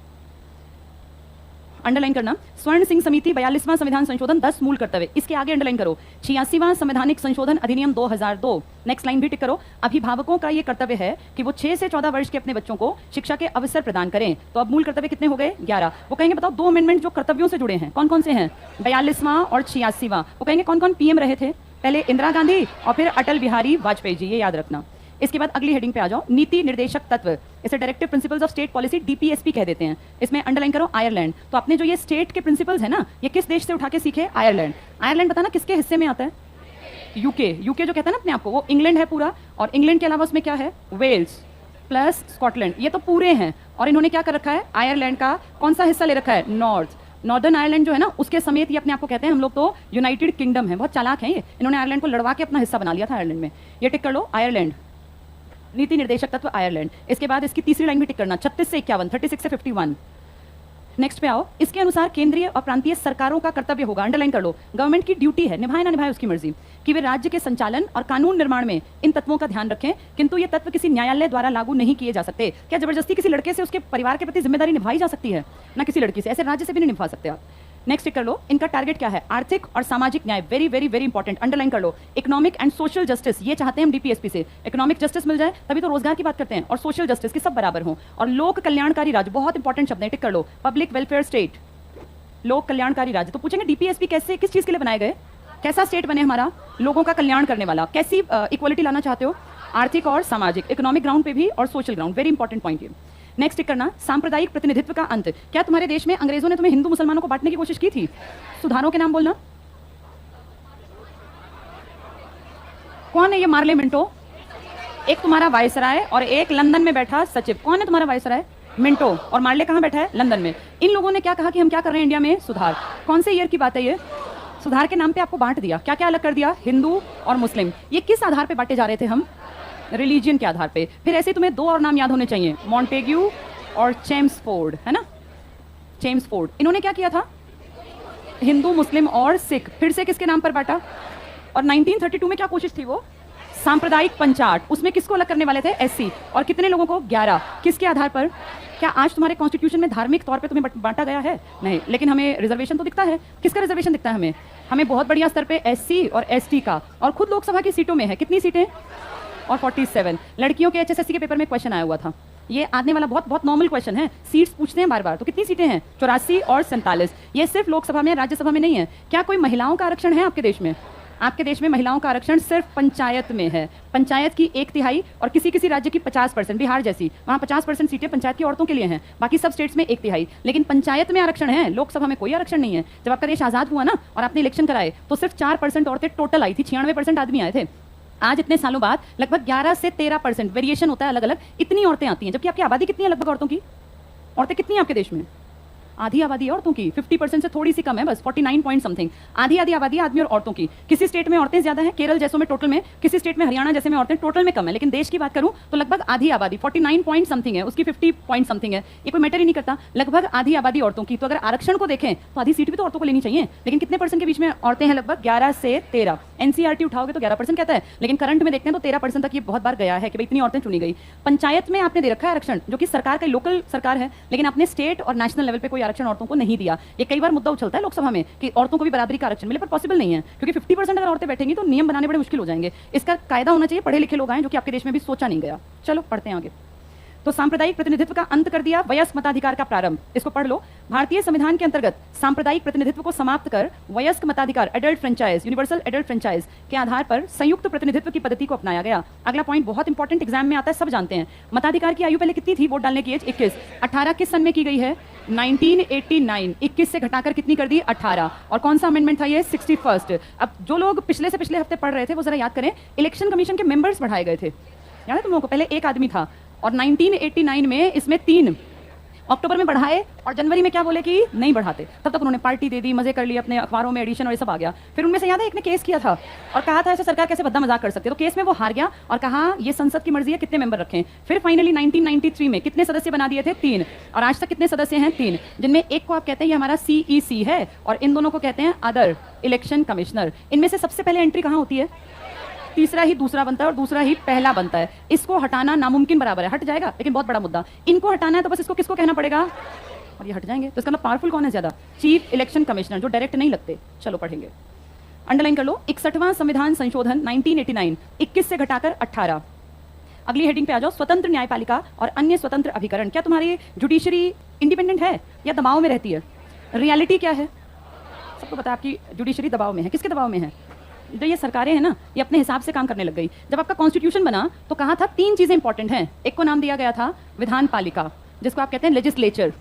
अंडरलाइन करना। स्वर्ण सिंह समिति 42वां संविधान संशोधन, 10 मूल कर्तव्य। इसके आगे अंडरलाइन करो 86वां संवैधानिक संशोधन अधिनियम 2002। नेक्स्ट लाइन भी टिक करो। अभिभावकों का यह कर्तव्य है कि वो 6 से 14 वर्ष के अपने बच्चों को शिक्षा के अवसर प्रदान करें। तो अब मूल कर्तव्य कितने हो गए? 11। वो कहेंगे बताओ 2 अमेंडमेंट जो कर्तव्यों से जुड़े हैं कौन कौन से हैं? 42वां और 86वां। वो कहेंगे कौन कौन पीएम रहे थे? पहले इंदिरा गांधी और फिर अटल बिहारी वाजपेयी जी, ये याद रखना। इसके बाद अगली हेडिंग पे आ जाओ, नीति निर्देशक तत्व, इसे directive principles of state policy, DPSP कह देते हैं। इसमें अंडरलाइन करो आयरलैंड। तो आपने जो ये स्टेट के प्रिंसिपल्स है ना, ये किस देश से उठा के सीखे? आयरलैंड। आयरलैंड बताना किसके हिस्से में आता है? यूके। यूके जो कहता है ना अपने आप को, वो इंग्लैंड है पूरा, और इंग्लैंड के अलावा उसमें क्या है? वेल्स प्लस स्कॉटलैंड, ये तो पूरे हैं। और इन्होंने क्या कर रखा है? आयरलैंड का कौन सा हिस्सा ले रखा है? नॉर्दर्न आयरलैंड जो है ना, उसके समेत ये अपने आप को कहते हैं हम लोग तो यूनाइटेड किंगडम है। बहुत चालाक है ये, इन्होंने आयरलैंड को लड़वा के अपना हिस्सा बना लिया था आयरलैंड में। ये टिक कर लो, आयरलैंड, नीति निर्देशक तत्व आयरलैंड। इसके बाद इसकी तीसरी लाइन भी टिक करना, 36 से 51, 36 से 51। नेक्स्ट पे आओ। इसके अनुसार केंद्रीय और प्रांतीय सरकारों का कर्तव्य होगा, अंडरलाइन कर लो, गवर्नमेंट की ड्यूटी है, निभाए ना निभाए उसकी मर्जी, कि वे राज्य के संचालन और कानून निर्माण में इन तत्वों का ध्यान रखें, किंतु ये तत्व किसी न्यायालय द्वारा लागू नहीं किए जा सकते। क्या जबरदस्ती किसी लड़के से उसके परिवार के प्रति जिम्मेदारी निभाई जा सकती है? ना किसी लड़की से, ऐसे राज्य से भी नहीं निभा सकते आप। नेक्स्ट कर लो, इनका टारगेट क्या है? आर्थिक और सामाजिक न्याय, very very very important, underline कर लो। इकोनॉमिक एंड सोशल जस्टिस, ये चाहते हैं हम डीपीएसपी से, इकोनॉमिक जस्टिस मिल जाए तभी तो रोजगार की बात करते हैं, और सोशल जस्टिस की सब बराबर हो, और लोक कल्याणकारी राज्य, बहुत इंपॉर्टेंट शब्द है, टिक कर लो, पब्लिक वेलफेयर स्टेट, लोक कल्याणकारी राज्य। तो पूछेंगे डीपीएसपी कैसे, किस चीज के लिए बनाए गए, कैसा स्टेट बने हमारा, लोगों का कल्याण करने वाला, कैसी इक्वलिटी लाना चाहते हो, आर्थिक और सामाजिक, इकोनॉमिक ग्राउंड पे भी और social ground, very important point ये। नेक्स्ट टिक करना, सांप्रदायिक प्रतिनिधित्व का अंत। क्या तुम्हारे देश में अंग्रेजों ने तुम्हें हिंदू मुसलमानों को बांटने की कोशिश की थी? सुधारों के नाम बोलना। कौन है ये मार्ले मिंटो? एक तुम्हारा वायसराय और एक लंदन में बैठा सचिव। कौन है तुम्हारा वायसराय? मिंटो। और मार्ले कहाँ बैठा है? लंदन में। इन लोगों ने क्या कहा कि हम क्या कर रहे हैं इंडिया में? सुधार। कौन से ईयर की बात है ये? सुधार के नाम पे आपको बांट दिया, क्या क्या अलग कर दिया? हिंदू और मुस्लिम। ये किस आधार पे बांटे जा रहे थे हम? रिलीजियन के आधार पे। फिर ऐसे तुम्हें दो और नाम याद होने चाहिए, मॉन्टेग्यू और चेम्सफोर्ड, है ना, चेम्सफोर्ड। इन्होंने क्या किया था? हिंदू, मुस्लिम और सिख फिर से किसके नाम पर बांटा? और 1932 में क्या कोशिश थी वो? सांप्रदायिक पंचाट। उसमें किसको अलग करने वाले थे? एससी। और कितने लोगों को? 11। किसके आधार पर? क्या आज तुम्हारे कॉन्स्टिट्यूशन में धार्मिक तौर पे तुम्हें बांटा गया है? नहीं, लेकिन हमें रिजर्वेशन तो दिखता है। किसका रिजर्वेशन दिखता है हमें? हमें बहुत बढ़िया स्तर पे एससी और एसटी का, और खुद लोकसभा की सीटों में है। कितनी सीटें? और 47। लड़कियों के एचएसएससी के पेपर में क्वेश्चन आया हुआ था, ये आने वाला बहुत बहुत नॉर्मल क्वेश्चन है, सीट्स पूछते हैं बार बार। तो कितनी सीटें हैं? 84 और 47। ये सिर्फ लोकसभा में, राज्यसभा में नहीं है। क्या कोई महिलाओं का आरक्षण है आपके देश में? आपके देश में महिलाओं का आरक्षण सिर्फ पंचायत में है। पंचायत की 1/3 और किसी किसी राज्य की 50%, बिहार जैसी, वहाँ 50% सीटें पंचायत की औरतों के लिए हैं, बाकी सब स्टेट्स में 1/3। लेकिन पंचायत में आरक्षण है, लोकसभा में कोई आरक्षण नहीं है। जब आपका देश आजाद हुआ ना और आपने इलेक्शन कराए तो सिर्फ 4% औरतें टोटल आई थी, 96% आदमी आए थे। आज इतने सालों बाद लगभग 11 से 13% वेरिएशन होता है, अलग अलग, इतनी औरतें आती हैं। जबकि आपकी आबादी कितनी है लगभग औरतों की? औरतें कितनी है आपके देश में? आधी आबादी है औरतों की, 50% से थोड़ी सी कम है, बस 49 पॉइंट समथिंग। आधी आधी आबादी आदमी और औरतों की। किसी स्टेट में औरतें ज्यादा हैं, केरल जैसों में टोटल में, किसी स्टेट में हरियाणा जैसे में औरतें टोटल में कम है। लेकिन देश की बात करूं तो लगभग आधी आबादी 49 पॉइंट समथिंग है, उसकी 50 पॉइंट समथिंग है। ये कोई मैटर ही नहीं करता, लगभग आधी आबादी औरतों की। तो अगर आरक्षण को देखें तो आधी सीट भी तो औरतों को लेनी चाहिए। लेकिन कितने परसेंट के बीच में औरतें हैं? लगभग 11 से 13। एनसीईआरटी उठाओगे तो 11% कहता है, लेकिन करंट में देखते हैं तो 13% तक ये बहुत बार गया है कि भाई इतनी औरतें चुनी गई। पंचायत में आपने दे रखा है आरक्षण, जो कि सरकार का लोकल सरकार है, लेकिन आपने स्टेट और नेशनल लेवल पे कोई आरक्षण औरतों को नहीं दिया। ये कई बार मुद्दा उछलता है लोकसभा में कि औरतों को भी बराबरी का आरक्षण मिले, पर पॉसिबल नहीं है, क्योंकि 50% अगर औरतें बैठेंगी तो नियम बनाने बड़े मुश्किल हो जाएंगे। इसका कायदा होना चाहिए, पढ़े लिखे लोग आए, जो कि आपके देश में भी सोचा नहीं गया। चलो पढ़ते हैं आगे। तो सांप्रदायिक प्रतिनिधित्व का अंत कर दिया, वयस्क मताधिकार का प्रारंभ। इसको पढ़ लो। भारतीय संविधान के अंतर्गत सांप्रदायिक प्रतिनिधित्व को समाप्त कर वयस्क मताधिकार, adult franchise, universal adult franchise के आधार पर संयुक्त प्रतिनिधित्व की पद्धति को अपनाया गया। अगला पॉइंट बहुत इंपॉर्टेंट, एग्जाम में आता है, सब जानते हैं। मताधिकार की आयु पहले कितनी थी? वोट डालने की एज 21। 18 किस सन में की गई है? 1989। 21 से घटाकर कितनी कर दी? 18। और कौन सा अमेंडमेंट था ये? 61st। अब जो लोग पिछले से पिछले हफ्ते पढ़ रहे थे वो जरा याद करें, इलेक्शन कमीशन के मेंबर्स बढ़ाए गए थे, याद है तुम लोगों को? पहले एक आदमी था और 1989 में इसमें 3, अक्टूबर में बढ़ाए और जनवरी में क्या बोले कि नहीं बढ़ाते। तब तक उन्होंने पार्टी दे दी, मजे कर लिए, अपने अखबारों में एडिशन और ये सब आ गया। फिर उनमें से याद है एक ने केस किया था और कहा था ऐसे सरकार कैसे भद्दा मजाक कर सकती है, तो केस में वो हार गया और कहा ये संसद की मर्जी है कितने मेंबर रखें। फिर फाइनली 1993 में कितने सदस्य बना दिए थे? 3। और आज तक कितने सदस्य हैं? 3, जिनमें एक को आप कहते हैं ये हमारा CEC है और इन दोनों को कहते हैं अदर इलेक्शन कमिश्नर। इनमें से सबसे पहले एंट्री कहाँ होती है? तीसरा ही दूसरा बनता है और दूसरा ही पहला बनता है। इसको हटाना नामुमकिन बराबर है, हट जाएगा, लेकिन बहुत बड़ा मुद्दा। इनको हटाना है तो बस इसको किसको कहना पड़ेगा और ये हट जाएंगे। तो इसका मतलब पावरफुल कौन है ज्यादा? चीफ इलेक्शन कमिश्नर, जो डायरेक्ट नहीं लगते। चलो पढ़ेंगे, अंडरलाइन कर लो। 61वां संविधान संशोधन 1989, 21 से घटाकर 18। अगली हेडिंग पे आ जाओ, स्वतंत्र न्यायपालिका और अन्य स्वतंत्र अभिकरण। क्या तुम्हारी जुडिशरी इंडिपेंडेंट है या दबाव में रहती है? रियलिटी क्या है? सबको पता है आपकी जुडिशरी दबाव में है। किसके दबाव में है? जो ये सरकारें हैं ना, ये अपने हिसाब से काम करने लग गई। जब आपका कॉन्स्टिट्यूशन बना तो कहा था 3 चीजें इंपॉर्टेंट हैं। एक को नाम दिया गया था विधान पालिका, जिसको आप कहते हैं लेजिस्लेचर,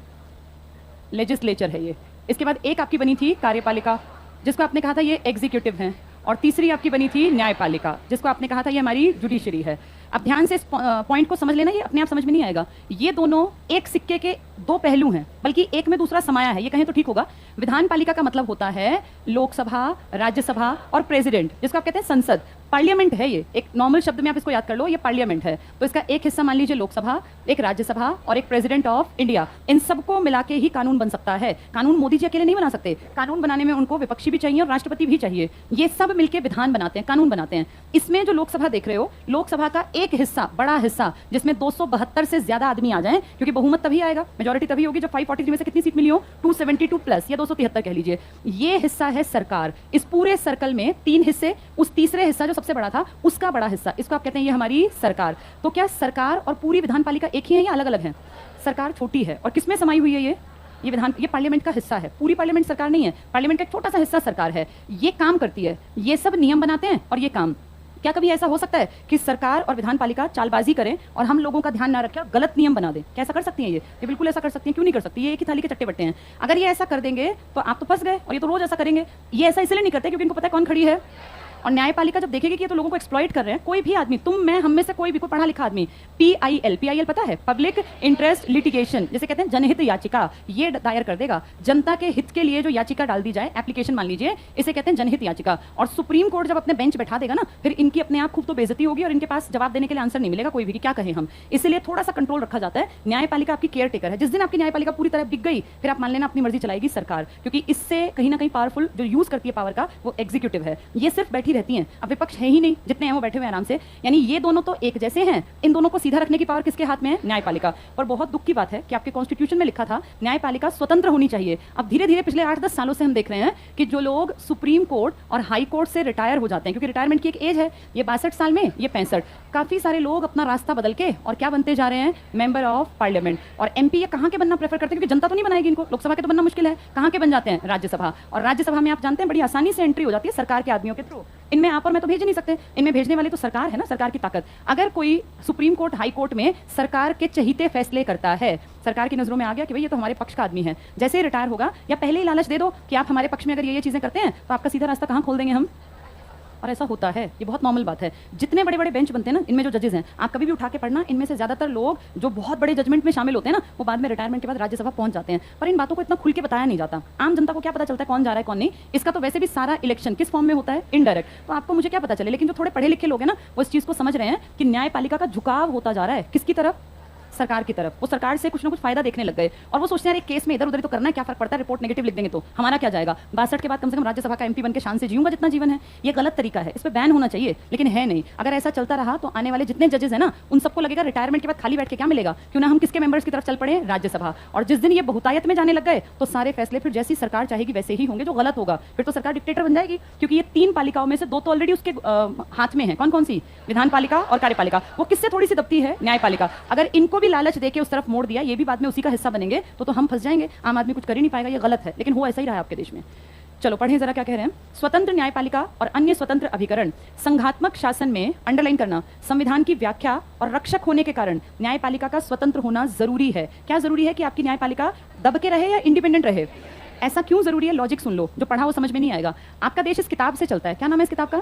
लेजिस्लेचर है ये। इसके बाद एक आपकी बनी थी कार्यपालिका, जिसको आपने कहा था ये एग्जीक्यूटिव है। और तीसरी आपकी बनी थी न्यायपालिका, जिसको आपने कहा था ये हमारी जुडिशरी है। अब ध्यान से इस पॉइंट को समझ लेना, ये अपने आप समझ में नहीं आएगा। ये दोनों एक सिक्के के 2 पहलू हैं, बल्कि एक में दूसरा समाया है, ये कहें तो ठीक होगा। विधान पालिका का मतलब होता है लोकसभा, राज्यसभा और प्रेसिडेंट, जिसको आप कहते हैं संसद। पार्लियामेंट है ये, एक नॉर्मल शब्द में आप इसको याद कर लो, ये पार्लियामेंट है। तो इसका एक हिस्सा मान लीजिए लोकसभा, एक राज्यसभा और एक प्रेसिडेंट ऑफ इंडिया। इन सबको मिला के ही कानून बन सकता है। कानून मोदी जी अकेले नहीं बना सकते, कानून बनाने में उनको विपक्षी भी चाहिए और राष्ट्रपति भी चाहिए। ये सब मिलकर विधान बनाते हैं, कानून बनाते हैं। इसमें जो लोकसभा देख रहे हो, लोकसभा का एक हिस्सा, बड़ा हिस्सा, जिसमें 272 से ज्यादा आदमी आ जाएं, क्योंकि बहुमत तभी आएगा, मेजोरिटी तभी होगी जब 543 में से कितनी सीट मिली हो, 272 प्लस या 273 कह लीजिए। ये हिस्सा है सरकार। इस पूरे सर्कल में 3 हिस्से, उस तीसरे हिस्सा जो सबसे बड़ा था उसका बड़ा हिस्सा, इसको आप कहते हैं ये हमारी सरकार। तो क्या सरकार और पूरी विधानपालिका एक ही है या अलग अलग है? सरकार छोटी है और किसमें समाई हुई है ये विधान, ये पार्लियामेंट का हिस्सा है। पूरी पार्लियामेंट सरकार नहीं है, पार्लियामेंट का एक छोटा सा हिस्सा सरकार है। ये काम करती है, ये सब नियम बनाते हैं और ये काम। क्या कभी ऐसा हो सकता है कि सरकार और विधानपालिका चालबाजी करें और हम लोगों का ध्यान ना रखें और गलत नियम बना दें? कैसा कर सकती हैं ये बिल्कुल ऐसा कर सकती हैं। क्यों नहीं कर सकती? ये एक ही थाली के चट्टे बट्टे हैं। अगर ये ऐसा कर देंगे तो आप तो फंस गए, और ये तो रोज ऐसा करेंगे। ये ऐसा इसलिए नहीं करते क्योंकि इनको पता है कौन खड़ी है। और न्यायपालिका जब देखेगी कि ये तो लोगों को एक्सप्लॉइट कर रहे हैं, कोई भी आदमी, तुम मैं हम में से कोई भी, कोई पढ़ा लिखा आदमी, PIL पता है, पब्लिक इंटरेस्ट लिटिगेशन, जैसे कहते हैं जनहित याचिका, ये दायर कर देगा। जनता के हित के लिए जो याचिका डाल दी जाए, एप्लीकेशन मान लीजिए, इसे कहते हैं जनहित याचिका। और सुप्रीम कोर्ट जब अपने बेंच बैठा देगा ना, फिर इनकी अपने आप खूब तो बेइज्जती होगी और इनके पास जवाब देने के लिए आंसर नहीं मिलेगा कोई भी कि क्या कहें हम। इसलिए थोड़ा सा कंट्रोल रखा जाता है। न्यायपालिका आपकी केयर टेकर है। जिस दिन आपकी न्यायपालिका पूरी तरह बिक गई, फिर आप मान लेना अपनी मर्जी चलाएगी सरकार, क्योंकि इससे कहीं ना कहीं पावरफुल जो यूज करती है पावर का वो एग्जीक्यूटिव है। ये सिर्फ बैठी रहती है, अब विपक्ष है ही नहीं, जितने हैं वो बैठे हुए आराम से। यानी ये दोनों तो एक जैसे हैं। इन दोनों को सीधा रखने की पावर किसके हाथ में है? न्यायपालिका। और बहुत दुख की बात है कि आपके कॉन्स्टिट्यूशन में लिखा था न्यायपालिका स्वतंत्र होनी चाहिए। अब धीरे धीरे पिछले 8-10 सालों से हम देख रहे हैं कि जो लोग सुप्रीम कोर्ट और हाई कोर्ट से रिटायर हो जाते हैं, क्योंकि रिटायरमेंट की एक एज है, ये 62 साल में, ये 65, काफी सारे लोग अपना रास्ता बदल के और क्या बनते जा रहे हैं? Member of parliament. और MP ये कहां के बनना प्रेफर करते हैं? क्योंकि जनता तो नहीं बनाएगी इनको, लोकसभा के तो बनना मुश्किल है। कहां के बन जाते हैं? राज्यसभा। और राज्यसभा में आप जानते हैं बड़ी आसानी से एंट्री हो जाती है सरकार के आदमियों के थ्रू। इनमें आप और मैं तो भेज नहीं सकते, इनमें भेजने वाली तो सरकार है ना, सरकार की ताकत। अगर कोई सुप्रीम कोर्ट हाई कोर्ट में सरकार के चहीते फैसले करता है, सरकार की नजरों में आ गया कि भाई ये तो हमारे पक्ष का आदमी है, जैसे ही रिटायर होगा या पहले ही लालच दे दो कि आप हमारे पक्ष में अगर ये चीजें करते हैं तो आपका सीधा रास्ता कहां खोल देंगे हम। और ऐसा होता है, ये बहुत नॉर्मल बात है। जितने बड़े बड़े बेंच बनते हैं ना, इनमें जो जजेस हैं, आप कभी भी उठा के पढ़ना, इनमें से ज्यादातर लोग जो बहुत बड़े जजमेंट में शामिल होते हैं ना, वो बाद में रिटायरमेंट के बाद राज्यसभा पहुंच जाते हैं। पर इन बातों को इतना खुल के बताया नहीं जाता। आम जनता को क्या पता चलता है कौन जा रहा है कौन नहीं? इसका तो वैसे भी सारा इलेक्शन किस फॉर्म में होता है? इनडायरेक्ट। तो आपको मुझे क्या पता चले, लेकिन जो थोड़े पढ़े लिखे लोग हैं ना, वो इस चीज को समझ रहे हैं कि न्यायपालिका का झुकाव होता जा रहा है किसकी तरफ? सरकार की तरफ। वो सरकार से कुछ ना कुछ फायदा देखने लग गए और वो सोचते हैं एक केस में इधर उधर तो करना है, क्या फर्क पड़ता है, रिपोर्ट नेगेटिव लिख देंगे तो हमारा क्या जाएगा। 62 के बाद कम से कम राज्यसभा का MP बन के शान से जीऊंगा जितना जीवन है। ये गलत तरीका है, इस पर बैन होना चाहिए, लेकिन है नहीं। अगर ऐसा चलता रहा तो आने वाले जितने जजेस हैं ना, उन सबको लगेगा रिटायरमेंट के बाद खाली बैठ के क्या मिलेगा, क्यों ना हम किसके मेंबर्स की तरफ चल पड़े? राज्यसभा। और जिस दिन ये बहुतायत में जाने लग गए तो सारे फैसले फिर जैसी सरकार चाहेगी वैसे ही होंगे, जो गलत होगा फिर तो सरकार डिक्टेटर बन जाएगी। क्योंकि ये 3 पालिकाओं में से 2 तो ऑलरेडी उसके हाथ में है। कौन कौन सी? विधानपालिका और कार्यपालिका। वो किससे थोड़ी सी दबती है? न्यायपालिका। अगर इनको भी लालच देके उस तरफ मोड़ दिया, ये भी बाद में उसी का हिस्सा बनेंगे, तो हम फंस जाएंगे। आम आदमी कुछ कर ही नहीं पाएगा। ये गलत है, लेकिन हो ऐसा ही रहा है आपके देश में। चलो पढ़ें जरा क्या कह रहे हैं। स्वतंत्र न्यायपालिका और अन्य स्वतंत्र अभिकरण संघात्मक शासन में, अंडरलाइन करना, संविधान की व्याख्या और रक्षक होने के कारण न्यायपालिका का स्वतंत्र होना जरूरी है। क्या जरूरी है? कि आपकी न्यायपालिका दब के रहे या इंडिपेंडेंट रहे। ऐसा क्यों जरूरी है? लॉजिक सुन लो, जो पढ़ा वो समझ में नहीं आएगा। आपका देश इस किताब से चलता है। क्या नाम है इस किताब का?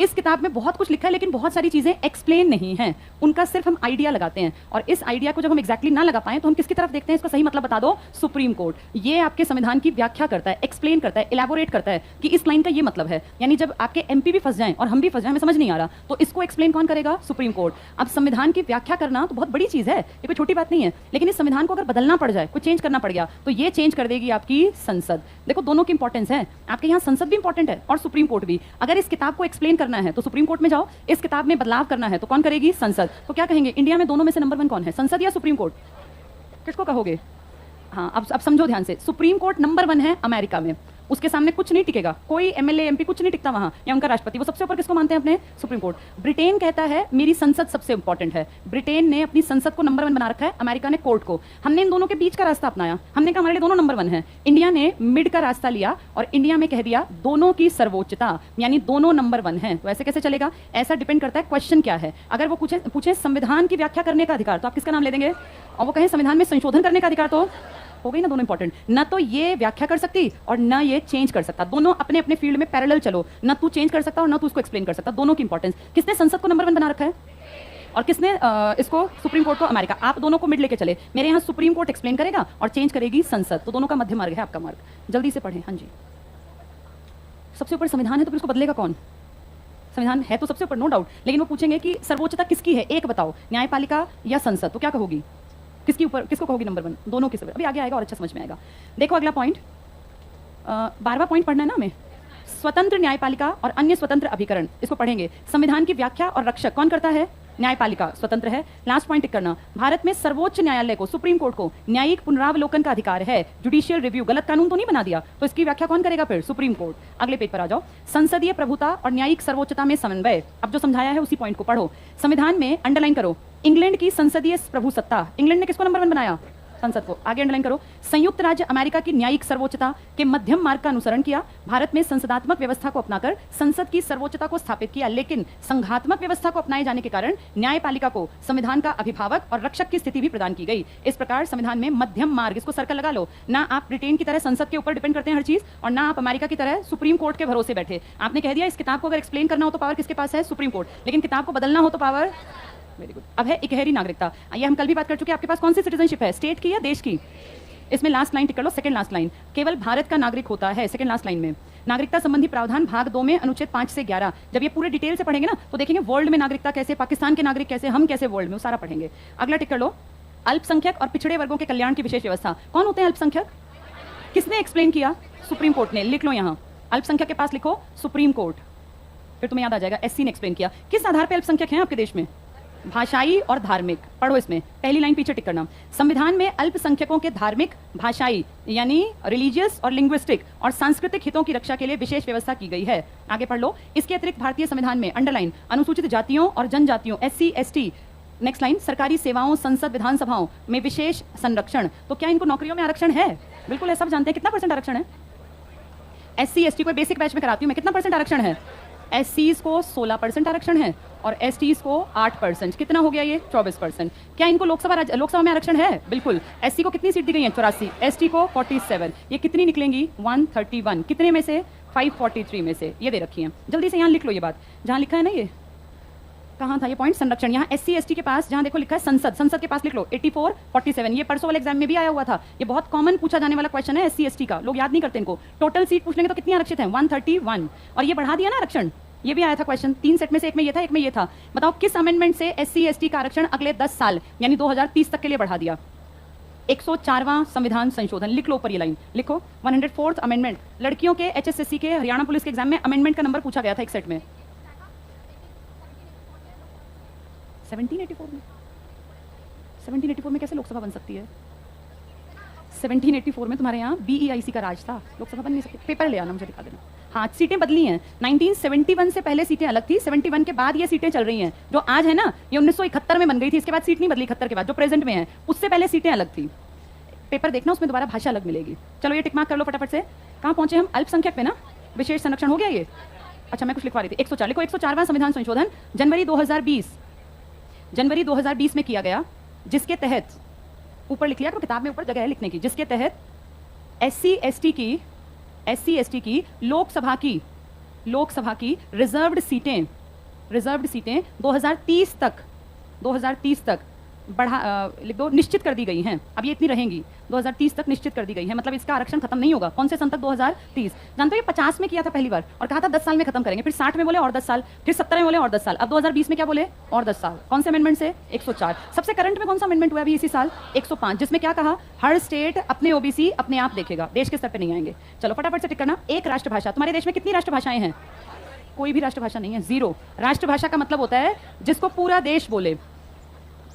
इस किताब में बहुत कुछ लिखा है, लेकिन बहुत सारी चीजें एक्सप्लेन नहीं हैं। उनका सिर्फ हम आइडिया लगाते हैं, और इस आइडिया को जब हम एक्जैक्टली ना लगा पाए तो हम किसकी तरफ देखते हैं? इसका सही मतलब बता दो। Supreme court. ये आपके संविधान की व्याख्या करता है, एक्सप्लेन करता है, इलेबोरेट करता है कि इस लाइन का ये मतलब है। यानी जब आपके MP भी फंस जाएं और हम भी फंस जाएं, हमें समझ नहीं आ रहा, तो इसको एक्सप्लेन कौन करेगा? Supreme court. अब संविधान की व्याख्या करना तो बहुत बड़ी चीज है, ये कोई छोटी बात नहीं है। लेकिन इस संविधान को अगर बदलना पड़ जाए, कुछ चेंज करना पड़ गया, तो ये चेंज कर देगी आपकी संसद। देखो दोनों की इंपॉर्टेंस है। आपके यहाँ संसद भी इंपॉर्टेंट है और सुप्रीम कोर्ट भी। अगर इस किताब को एक्सप्लेन करना है तो सुप्रीम कोर्ट में जाओ, इस किताब में बदलाव करना है तो कौन करेगी? संसद। तो क्या कहेंगे, इंडिया में दोनों में से नंबर 1 कौन है? संसद या सुप्रीम कोर्ट? किसको कहोगे? हाँ, अब समझो ध्यान से। सुप्रीम कोर्ट नंबर 1 है अमेरिका में, उसके सामने कुछ नहीं टिकेगा, कोई MLA MP कुछ नहीं टिकता वहां, या उनका राष्ट्रपति। वो सबसे ऊपर किसको मानते हैं अपने? Supreme court. ब्रिटेन कहता है मेरी संसद सबसे इंपॉर्टेंट है। ब्रिटेन ने अपनी संसद को नंबर 1 बना रखा है, अमेरिका ने कोर्ट को। हमने इन दोनों के बीच का रास्ता अपनाया, हमने कहा हमारे लिए दोनों नंबर 1 है। इंडिया ने मिड का रास्ता लिया और इंडिया में कह दिया दोनों की सर्वोच्चता, यानी दोनों नंबर 1 है। तो ऐसे कैसे चलेगा? ऐसा डिपेंड करता है क्वेश्चन क्या है। अगर वो पूछे संविधान की व्याख्या करने का अधिकार, तो आप किसका नाम ले देंगे? और वो कहें संविधान में संशोधन करने का अधिकार, तो हो गई ना दोनों इंपॉर्टेंट। ना तो ये व्याख्या कर सकती और ना ये चेंज कर सकता। दोनों अपने अपने फील्ड में पैरेलल चलो, ना तू चेंज कर सकता और ना तू उसको एक्सप्लेन कर सकता। दोनों की इंपॉर्टेंस। किसने संसद को नंबर 1 बना रखा है और किसने इसको? सुप्रीम कोर्ट को अमेरिका। आप दोनों को मिड लेके चले। मेरे यहाँ सुप्रीम कोर्ट एक्सप्लेन करेगा और चेंज करेगी संसद। तो दोनों का मध्य मार्ग है आपका मार्ग। जल्दी से पढ़ें। हाँ जी, सबसे ऊपर संविधान है तो फिर उसको बदलेगा कौन? संविधान है तो सबसे ऊपर, नो डाउट, लेकिन वो पूछेंगे कि सर्वोच्चता किसकी है, एक बताओ, न्यायपालिका या संसद, तो क्या कहोगी, किसकी ऊपर, किसको कहोगी नंबर 1? दोनों के सब अभी आगे आएगा और अच्छा समझ में आएगा। देखो अगला पॉइंट, 12वां पॉइंट पढ़ना है ना हमें, स्वतंत्र न्यायपालिका और अन्य स्वतंत्र अभिकरण, इसको पढ़ेंगे। संविधान की व्याख्या और रक्षक कौन करता है? न्यायपालिका स्वतंत्र है। लास्ट पॉइंट टिक करना, भारत में सर्वोच्च न्यायालय को, सुप्रीम कोर्ट को न्यायिक पुनरावलोकन का अधिकार है, जुडिशियल रिव्यू, गलत कानून तो नहीं बना दिया, तो इसकी व्याख्या कौन करेगा फिर? Supreme court. अगले पेज पर आ जाओ, संसदीय प्रभुता और न्यायिक सर्वोच्चता में समन्वय, अब जो समझाया है उसी पॉइंट को पढ़ो। संविधान में अंडरलाइन करो, इंग्लैंड की संसदीय प्रभुसत्ता, इंग्लैंड ने किसको नंबर 1 बनाया? संसद को। आगे अंडरलाइन करो, संयुक्त राज्य अमेरिका की न्यायिक सर्वोच्चता के मध्यम मार्ग का अनुसरण किया, भारत में संसदात्मक व्यवस्था को अपनाकर संसद की सर्वोच्चता को स्थापित किया, लेकिन संघात्मक व्यवस्था को अपनाए जाने के कारण न्यायपालिका को संविधान का अभिभावक और रक्षक की स्थिति भी प्रदान की गई। इस प्रकार संविधान में मध्यम मार्ग, इसको सर्कल लगा लो, ना आप ब्रिटेन की तरह संसद के ऊपर डिपेंड करते हैं हर चीज, और ना आप अमेरिका की तरह सुप्रीम कोर्ट के भरोसे बैठे। आपने कह दिया इस किताब को अगर एक्सप्लेन करना हो तो पावर किसके पास है? सुप्रीम कोर्ट, लेकिन किताब को बदलना हो तो पावर, वेरी गुड। अब है इकहरी नागरिकता, ये हम कल भी बात कर चुके हैं। आपके पास कौन सी सिटीजनशिप है, स्टेट की या देश की? इसमें लास्ट लाइन टिक कर लो, सेकंड लास्ट लाइन, केवल भारत का नागरिक होता है, सेकंड लास्ट लाइन में। नागरिकता संबंधी प्रावधान भाग 2 में अनुच्छेद 5 से 11, जब ये पूरे डिटेल से पढ़ेंगे ना तो देखेंगे वर्ल्ड में नागरिकता कैसे, पाकिस्तान के नागरिक कैसे, हम कैसे वर्ल्ड में, वो सारा पढ़ेंगे। अगला टिक कर लो, अल्पसंख्यक और पिछड़े वर्गों के कल्याण की विशेष व्यवस्था। कौन होते हैं अल्पसंख्यक? किसने एक्सप्लेन किया? सुप्रीम कोर्ट ने। लिख लो यहाँ, अल्पसंख्यक के पास लिखो सुप्रीम कोर्ट, फिर तुम्हें याद आ जाएगा एससी ने एक्सप्लेन किया। किस आधार पर अल्पसंख्यक हैं आपके देश में? भाषाई और धार्मिक। पढ़ो इसमें, पहली लाइन पीछे टिक करना, संविधान में अल्पसंख्यकों के धार्मिक, भाषाई यानी रिलीजियस और लिंग्विस्टिक और सांस्कृतिक हितों की रक्षा के लिए विशेष व्यवस्था की गई है। आगे पढ़ लो, इसके अतिरिक्त भारतीय संविधान में अंडरलाइन अनुसूचित जातियों और जनजातियों, SC ST, नेक्स्ट लाइन, सरकारी सेवाओं, संसद, विधानसभाओं में विशेष संरक्षण। तो क्या इनको नौकरियों में आरक्षण है? बिल्कुल है, सब जानते हैं। कितना % आरक्षण है? SC ST को बेसिक बैच में कराती हूँ मैं, कितना % आरक्षण है? SCs को 16% आरक्षण है और STs को 8%। कितना हो गया ये? 24%। क्या इनको लोकसभा में आरक्षण है? बिल्कुल। SC को कितनी सीट दी गई है? 84, ST को 47। ये कितनी निकलेंगी? 131। कितने में से? 543 में से। ये दे रखी है, जल्दी से यहाँ लिख लो ये बात, जहाँ लिखा है ना, ये कहाँ था ये पॉइंट? संरक्षण। यहाँ SC ST के पास जहाँ देखो लिखा है संसद, संसद के पास लिख लो 84 47। ये परसों वाले एग्जाम में भी आया हुआ था, ये बहुत कॉमन पूछा जाने वाला क्वेश्चन है SC ST का, लोग याद नहीं करते इनको। टोटल सीट पूछ लेंगे तो कितनी आरक्षित है? 131। और ये बढ़ा दिया ना आरक्षण, ये भी आया था क्वेश्चन, 3 सेट में से एक में ये था, एक में ये था। बताओ किस अमेंडमेंट से SC ST का आरक्षण अगले 10 साल यानी 2030 तक के लिए बढ़ा दिया? 104वां संविधान संशोधन। लिख लो ऊपर ये लाइन, लिखो 104th अमेंडमेंट। लड़कियों के HSSC के हरियाणा पुलिस के एग्जाम में अमेंडमेंट का नंबर पूछा गया था एक सेट में, 1784 में। 1784 में कैसे लोकसभा बन सकती है? 1784 में तुम्हारे यहाँ BEIC का राज था, लोकसभा बन नहीं सकती। पेपर ले आना, मुझे दिखा देना। हाँ, सीटें बदली हैं, 1971 से पहले सीटें अलग थी, 71 के बाद ये सीटें चल रही हैं। जो आज है ना, ये 1971 में बन गई थी, इसके बाद सीट नहीं बदली 71 के बाद, जो प्रेजेंट में है उससे पहले सीटें अलग थी। पेपर देखना, उसमें दोबारा भाषा अलग मिलेगी। चलो ये टिक मार्क कर लो फटाफट से। कहाँ पहुंचे हम? अल्पसंख्यक पे ना, विशेष संरक्षण हो गया ये। अच्छा मैं कुछ लिखवा रही थी, 104 लिखो। 104वां संविधान संशोधन जनवरी 2020 में किया गया, जिसके तहत, ऊपर लिख लिया करो, किताब में ऊपर जगह है लिखने की, जिसके तहत SC ST की लोकसभा की रिजर्व्ड सीटें 2030 तक लिख दो, निश्चित कर दी गई हैं। अब ये इतनी रहेंगी, 2030 तक निश्चित कर दी गई है, मतलब इसका आरक्षण खत्म नहीं होगा। कौन से सन तक? 2030। जानते हो ये 50 में किया था पहली बार और कहा था 10 साल में खत्म करेंगे, फिर 60 में बोले और 10 साल, फिर 70 में बोले और 10 साल, अब 2020 में क्या बोले? और 10 साल। कौन से अमेंडमेंट से? 104। सबसे करंट में कौन सा अमेंडमेंट हुआ अभी इसी साल? 105, जिसमें क्या कहा? हर स्टेट अपने OBC अपने आप देखेगा, देश के स्तर पर नहीं आएंगे। चलो फटाफट से टिक करना। एक राष्ट्रभाषा। तुम्हारे देश में कितनी राष्ट्रभाषाएं हैं? कोई भी राष्ट्रभाषा नहीं है, 0। राष्ट्रभाषा का मतलब होता है जिसको पूरा देश बोले।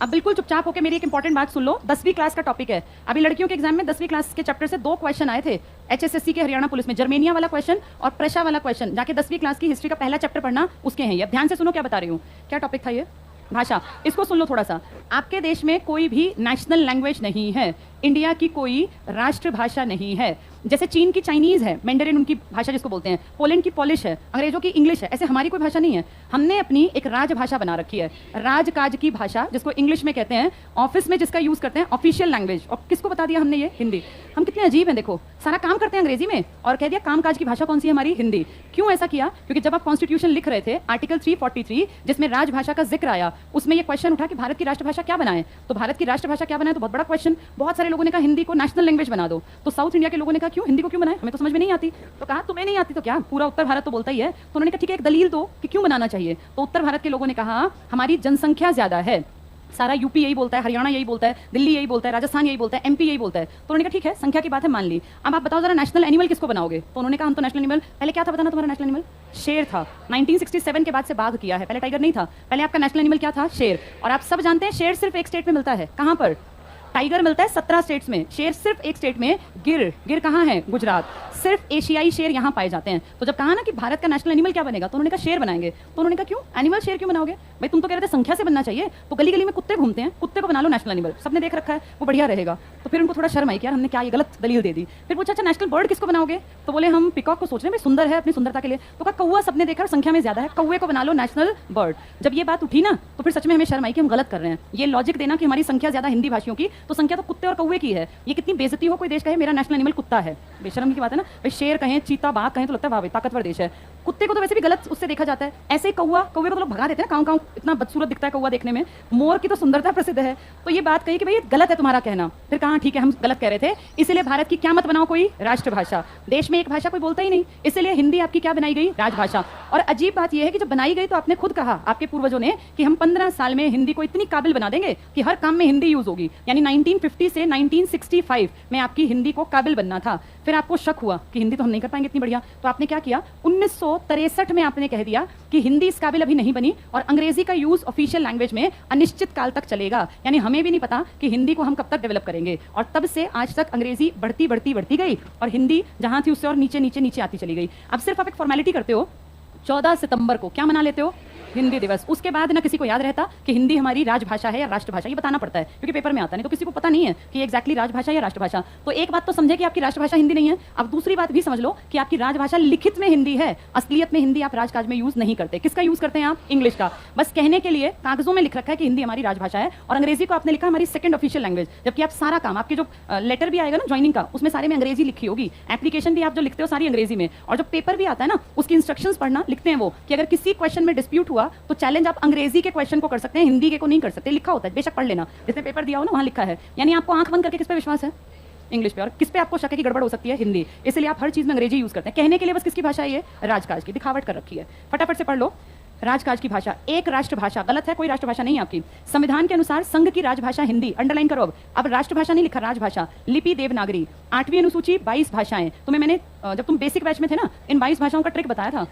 अब बिल्कुल चुपचाप होकर मेरी एक इंपॉर्टेंट बात सुन लो, 10वीं क्लास का टॉपिक है। अभी लड़कियों के एग्जाम में 10वीं क्लास के चैप्टर से 2 क्वेश्चन आए थे, HSSC के हरियाणा पुलिस में, जर्मेनिया वाला क्वेश्चन और प्रशा वाला क्वेश्चन। जाके 10वीं क्लास की हिस्ट्री का पहला चैप्टर पढ़ना, उसके हैं ये। अब ध्यान से सुनो क्या बता रही हूँ। क्या टॉपिक था ये? भाषा। इसको सुन लो थोड़ा सा। आपके देश में कोई भी नेशनल लैंग्वेज नहीं है, इंडिया की कोई राष्ट्रभाषा नहीं है। जैसे चीन की चाइनीज है, मैंडरिन उनकी भाषा जिसको बोलते हैं, पोलैंड की पॉलिश है, अंग्रेजों की इंग्लिश है, ऐसे हमारी कोई भाषा नहीं है। हमने अपनी एक राजभाषा बना रखी है, राजकाज की भाषा, जिसको इंग्लिश में कहते हैं, ऑफिस में जिसका यूज करते हैं, ऑफिशियल लैंग्वेज। और किसको बता दिया हमने? ये हिंदी। हम कितने अजीब हैं देखो, सारा काम करते हैं अंग्रेजी में और कह दिया कामकाज की भाषा कौन सी है? हमारी हिंदी। क्यों ऐसा किया? क्योंकि जब आप कॉन्स्टिट्यूशन लिख रहे थे, आर्टिकल 343 जिसमें राजभाषा का जिक्र आया, उसमें यह क्वेश्चन उठा कि भारत की राष्ट्रभाषा क्या बनाए। तो भारत की राष्ट्रभाषा क्या बनाए? तो बहुत बड़ा क्वेश्चन, बहुत सारे सारे लोगों ने कहा हिंदी को नेशनल लैंग्वेज बना दो। तो साउथ इंडिया के लोगों ने कहा क्यों, हिंदी को क्यों बनाए, हमें तो समझ में नहीं आती। तो कहा तुम्हें नहीं आती तो क्या, पूरा उत्तर भारत तो बोलता ही है। तो उन्होंने कहा ठीक है, एक दलील दो कि क्यों बनाना चाहिए। तो उत्तर भारत के लोगों ने कहा हमारी जनसंख्या ज्यादा है, सारा यूपी यही बोलता है, हरियाणा यही बोलता है, दिल्ली यही बोलता है, राजस्थान यही बोलता है, एमपी यही बोलता है। तो उन्होंने कहा ठीक है, संख्या की बात है, मान ली। अब आप बताओ जरा नेशनल एनिमल किसको बनाओगे। तो उन्होंने कहा हम तो नेशनल एनिमल, पहले क्या था बताना तुम्हारा नेशनल एनिमल, शेर था। 1967 के बाद से बाघ किया है, पहले टाइगर नहीं था, पहले आपका नेशनल एनिमल क्या था, शेर। और आप सब जानते हैं शेर सिर्फ एक स्टेट में मिलता है, कहां पर, टाइगर मिलता है 17 स्टेट्स में, शेर सिर्फ एक स्टेट में, गिर। गिर कहाँ है, गुजरात। सिर्फ एशियाई शेर यहाँ पाए जाते हैं। तो जब कहा ना कि भारत का नेशनल एनिमल क्या बनेगा, तो उन्होंने कहा शेर बनाएंगे। तो उन्होंने कहा क्यों एनिमल, शेर क्यों बनाओगे भाई, तुम तो कह रहे थे संख्या से बनना चाहिए। तो गली गली में कुत्ते घूमते हैं, कुत्ते को बना लो नेशनल एनिमल, सबने देख रखा है, वो बढ़िया रहेगा। तो फिर उनको थोड़ा शर्म आई कि यार हमने क्या ये गलत दलील दे दी। फिर पूछा अच्छा नेशनल बर्ड किसको बनाओगे। तो बोले हम पिकॉक को सोच रहे हैं, सुंदर है अपनी सुंदरता के लिए। तो कहा कौवा सबने देखा, संख्या में ज्यादा है, कौवे को बना लो नेशनल बर्ड। जब ये बात उठी ना तो फिर सच में हमें शर्म आई कि हम गलत कर रहे हैं। ये लॉजिक देना कि हमारी संख्या ज्यादा हिंदी भाषियों की, तो संख्या तो कुत्ते और कौवे की है। ये कितनी बेइज्जती हो कोई देश कहे मेरा नेशनल एनिमल कुत्ता है, बेशर्म की बात है ना भाई। शेर कहें, चीता, बाघ कहें तो लगता है वाह भाई ताकतवर देश है। कुत्ते को तो वैसे भी गलत उससे देखा जाता है। ऐसे कौवा, कौवे को तो लोग भगा देते हैं, काऊ काऊ इतना बदसूरत दिखता है कौवा देखने में। मोर की तो सुंदरता प्रसिद्ध है। तो ये बात कही कि भाई ये गलत है तुम्हारा कहना। फिर कहा ठीक है हम गलत कह रहे थे, इसीलिए भारत की क्या मत बनाओ कोई राष्ट्रभाषा। देश में एक भाषा कोई बोलता ही नहीं, इसलिए हिंदी आपकी क्या बनाई गई, राजभाषा। और अजीब बात यह है कि जब बनाई गई तो आपने खुद कहा, आपके पूर्वजों ने, कि हम 15 साल में हिंदी को इतनी काबिल बना देंगे कि हर काम में हिंदी यूज होगी। यानी 1950 से 1965 में आपकी हिंदी को काबिल बनना था। फिर आपको शक हुआ कि हिंदी तो हम नहीं कर पाएंगे इतनी बढ़िया। तो आपने क्या किया, 1963 में आपने कह दिया कि हिंदी इस काबिल अभी नहीं बनी और अंग्रेजी का यूज ऑफिशियल लैंग्वेज में अनिश्चित काल तक चलेगा। यानी हमें भी नहीं पता कि हिंदी को हम कब तक डेवलप करेंगे। और तब से आज तक अंग्रेजी बढ़ती गई और हिंदी जहां थी उससे और नीचे नीचे नीचे आती चली गई। अब सिर्फ आप एक फॉर्मेलिटी करते हो, 14 सितंबर को क्या मना लेते हो, हिंदी दिवस। उसके बाद ना किसी को याद रहता कि हिंदी हमारी राजभाषा है या राष्ट्रभाषा, ये बताना पड़ता है क्योंकि पेपर में आता नहीं, तो किसी को पता नहीं है कि एग्जैक्टली राजभाषा या राष्ट्रभाषा। तो एक बात तो समझे कि आपकी राष्ट्रभाषा हिंदी नहीं है। अब दूसरी बात भी समझ लो कि आपकी राजभाषा लिखित में हिंदी है, असलियत में हिंदी आप राजकाज में यूज नहीं करते। किसका यूज करते हैं आप, इंग्लिश का। बस कहने के लिए कागजों में लिख रखा है कि हिंदी हमारी राजभाषा है और अंग्रेजी को आपने लिखा हमारी सेकंड ऑफिशियल लैंग्वेज। जबकि आप सारा काम, आपके जो लेटर भी आएगा ना ज्वाइनिंग का, उसमें सारे में अंग्रेजी लिखी होगी। एप्लीकेशन भी आप जो लिखते हो सारी अंग्रेजी में। और जो पेपर भी आता है ना उसकी इंस्ट्रक्शंस पढ़ना, लिखते हैं वो कि अगर किसी क्वेश्चन में डिस्प्यूट हुआ तो चैलेंज आप अंग्रेजी के क्वेश्चन को कर सकते हैं, हिंदी के को नहीं कर सकते। लिखा होता है, बेशक पढ़ लेना, जिसने पेपर दिया हो ना वहां लिखा है। यानी आपको आंख बंद करके किस पे विश्वास है, इंग्लिश पे। और किस पे आपको शक है कि गड़बड़ हो सकती है, हिंदी। इसलिए आप हर चीज में अंग्रेजी यूज करते हैं। कहने के लिए बस किसकी भाषा है ये, राजकाज की। दिखावट कर रखी है, फटाफट से पढ़ लो। राजकाज की भाषा, एक राष्ट्रभाषा, गलत है, कोई राष्ट्रभाषा नहीं है आपकी। संविधान के अनुसार संघ की राजभाषा हिंदी, अंडरलाइन करो। अब राष्ट्रभाषा नहीं लिखा, राजभाषा। लिपि देवनागरी। 8वीं अनुसूची 22 भाषाएं। तुम्हें मैंने जब तुम बेसिक बैच में थे ना, इन 22 भाषाओं का ट्रिक बताया था।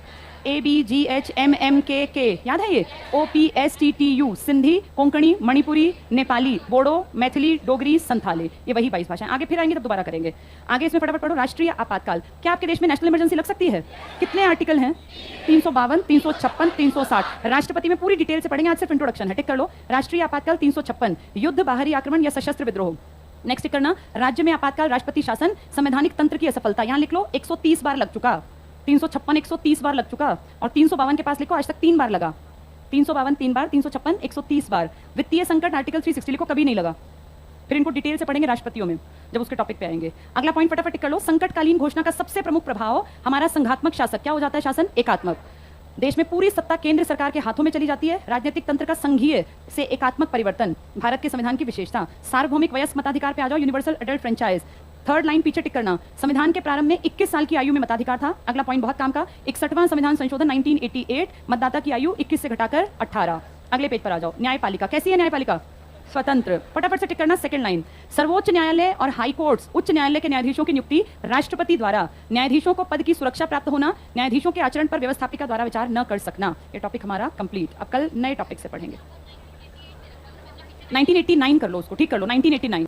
ABGHMMKK याद है ये, OPSTTU सिंधी, कोंकणी, मणिपुरी, नेपाली, बोडो, मैथिली, डोगरी, संथाली, ये वही 22 भाषाएं। आगे फिर आएंगे तब दोबारा करेंगे। आगे इसमें फटाफट पढ़ो। राष्ट्रीय आपातकाल, क्या आपके देश में नेशनल इमरजेंसी लग सकती है, कितने आर्टिकल हैं, 352, 356, 360। राष्ट्रपति में पूरी डिटेल से पढ़ेंगे, आज सिर्फ इंट्रोडक्शन है, टिक कर लो। राष्ट्रीय आपातकाल 356, युद्ध, बाहरी आक्रमण या सशस्त्र विद्रोह। नेक्स्ट करना, राज्य में आपातकाल, राष्ट्रपति शासन, संवैधानिक तंत्र की असफलता। यहां लिख लो 130 बार लग चुका, 356 130 बार लग चुका। और 352 के पास लिखो आज तक 3 बार लगा, 352 3 बार, 356 130 बार। वित्तीय संकट आर्टिकल 360 लिखो, कभी नहीं लगा। फिर इनको डिटेल से पढ़ेंगे राष्ट्रपतियों में जब उसके टॉपिक पे आएंगे। अगला पॉइंट फटाफट टिक कर लो। संकटकालीन घोषणा का सबसे प्रमुख प्रभाव हमारा संघात्मक शासक, क्या हो जाता है शासन, एकात्मक। देश में पूरी सत्ता केंद्र सरकार के हाथों में चली जाती है। राजनीतिक तंत्र का संघीय से एकात्मक परिवर्तन, भारत के संविधान की विशेषता। सार्वभौमिक वयस्क मताधिकार पे आ जाओ, universal adult franchise. Third line पीछे टिक करना। संविधान के प्रारंभ में 21 साल की आयु में मताधिकार था। अगला पॉइंट बहुत काम का, 61वां संविधान संशोधन 1988, मतदाता की आयु 21 से घटाकर 18। अगले पेज पर आ जाओ। न्यायपालिका, कैसी है न्यायपालिका, स्वतंत्र। फटाफट से टिक करना। सेकंड लाइन, सर्वोच्च न्यायालय और हाई कोर्ट्स, उच्च न्यायालय के न्यायाधीशों की नियुक्ति राष्ट्रपति द्वारा। न्यायाधीशों को पद की सुरक्षा प्राप्त होना, न्यायाधीशों के आचरण पर व्यवस्थापिका द्वारा विचार न कर सकना। ये टॉपिक हमारा कंप्लीट। अब कल नए टॉपिक से पढ़ेंगे। 1989 कर लो उसको, ठीक कर लो, 1989।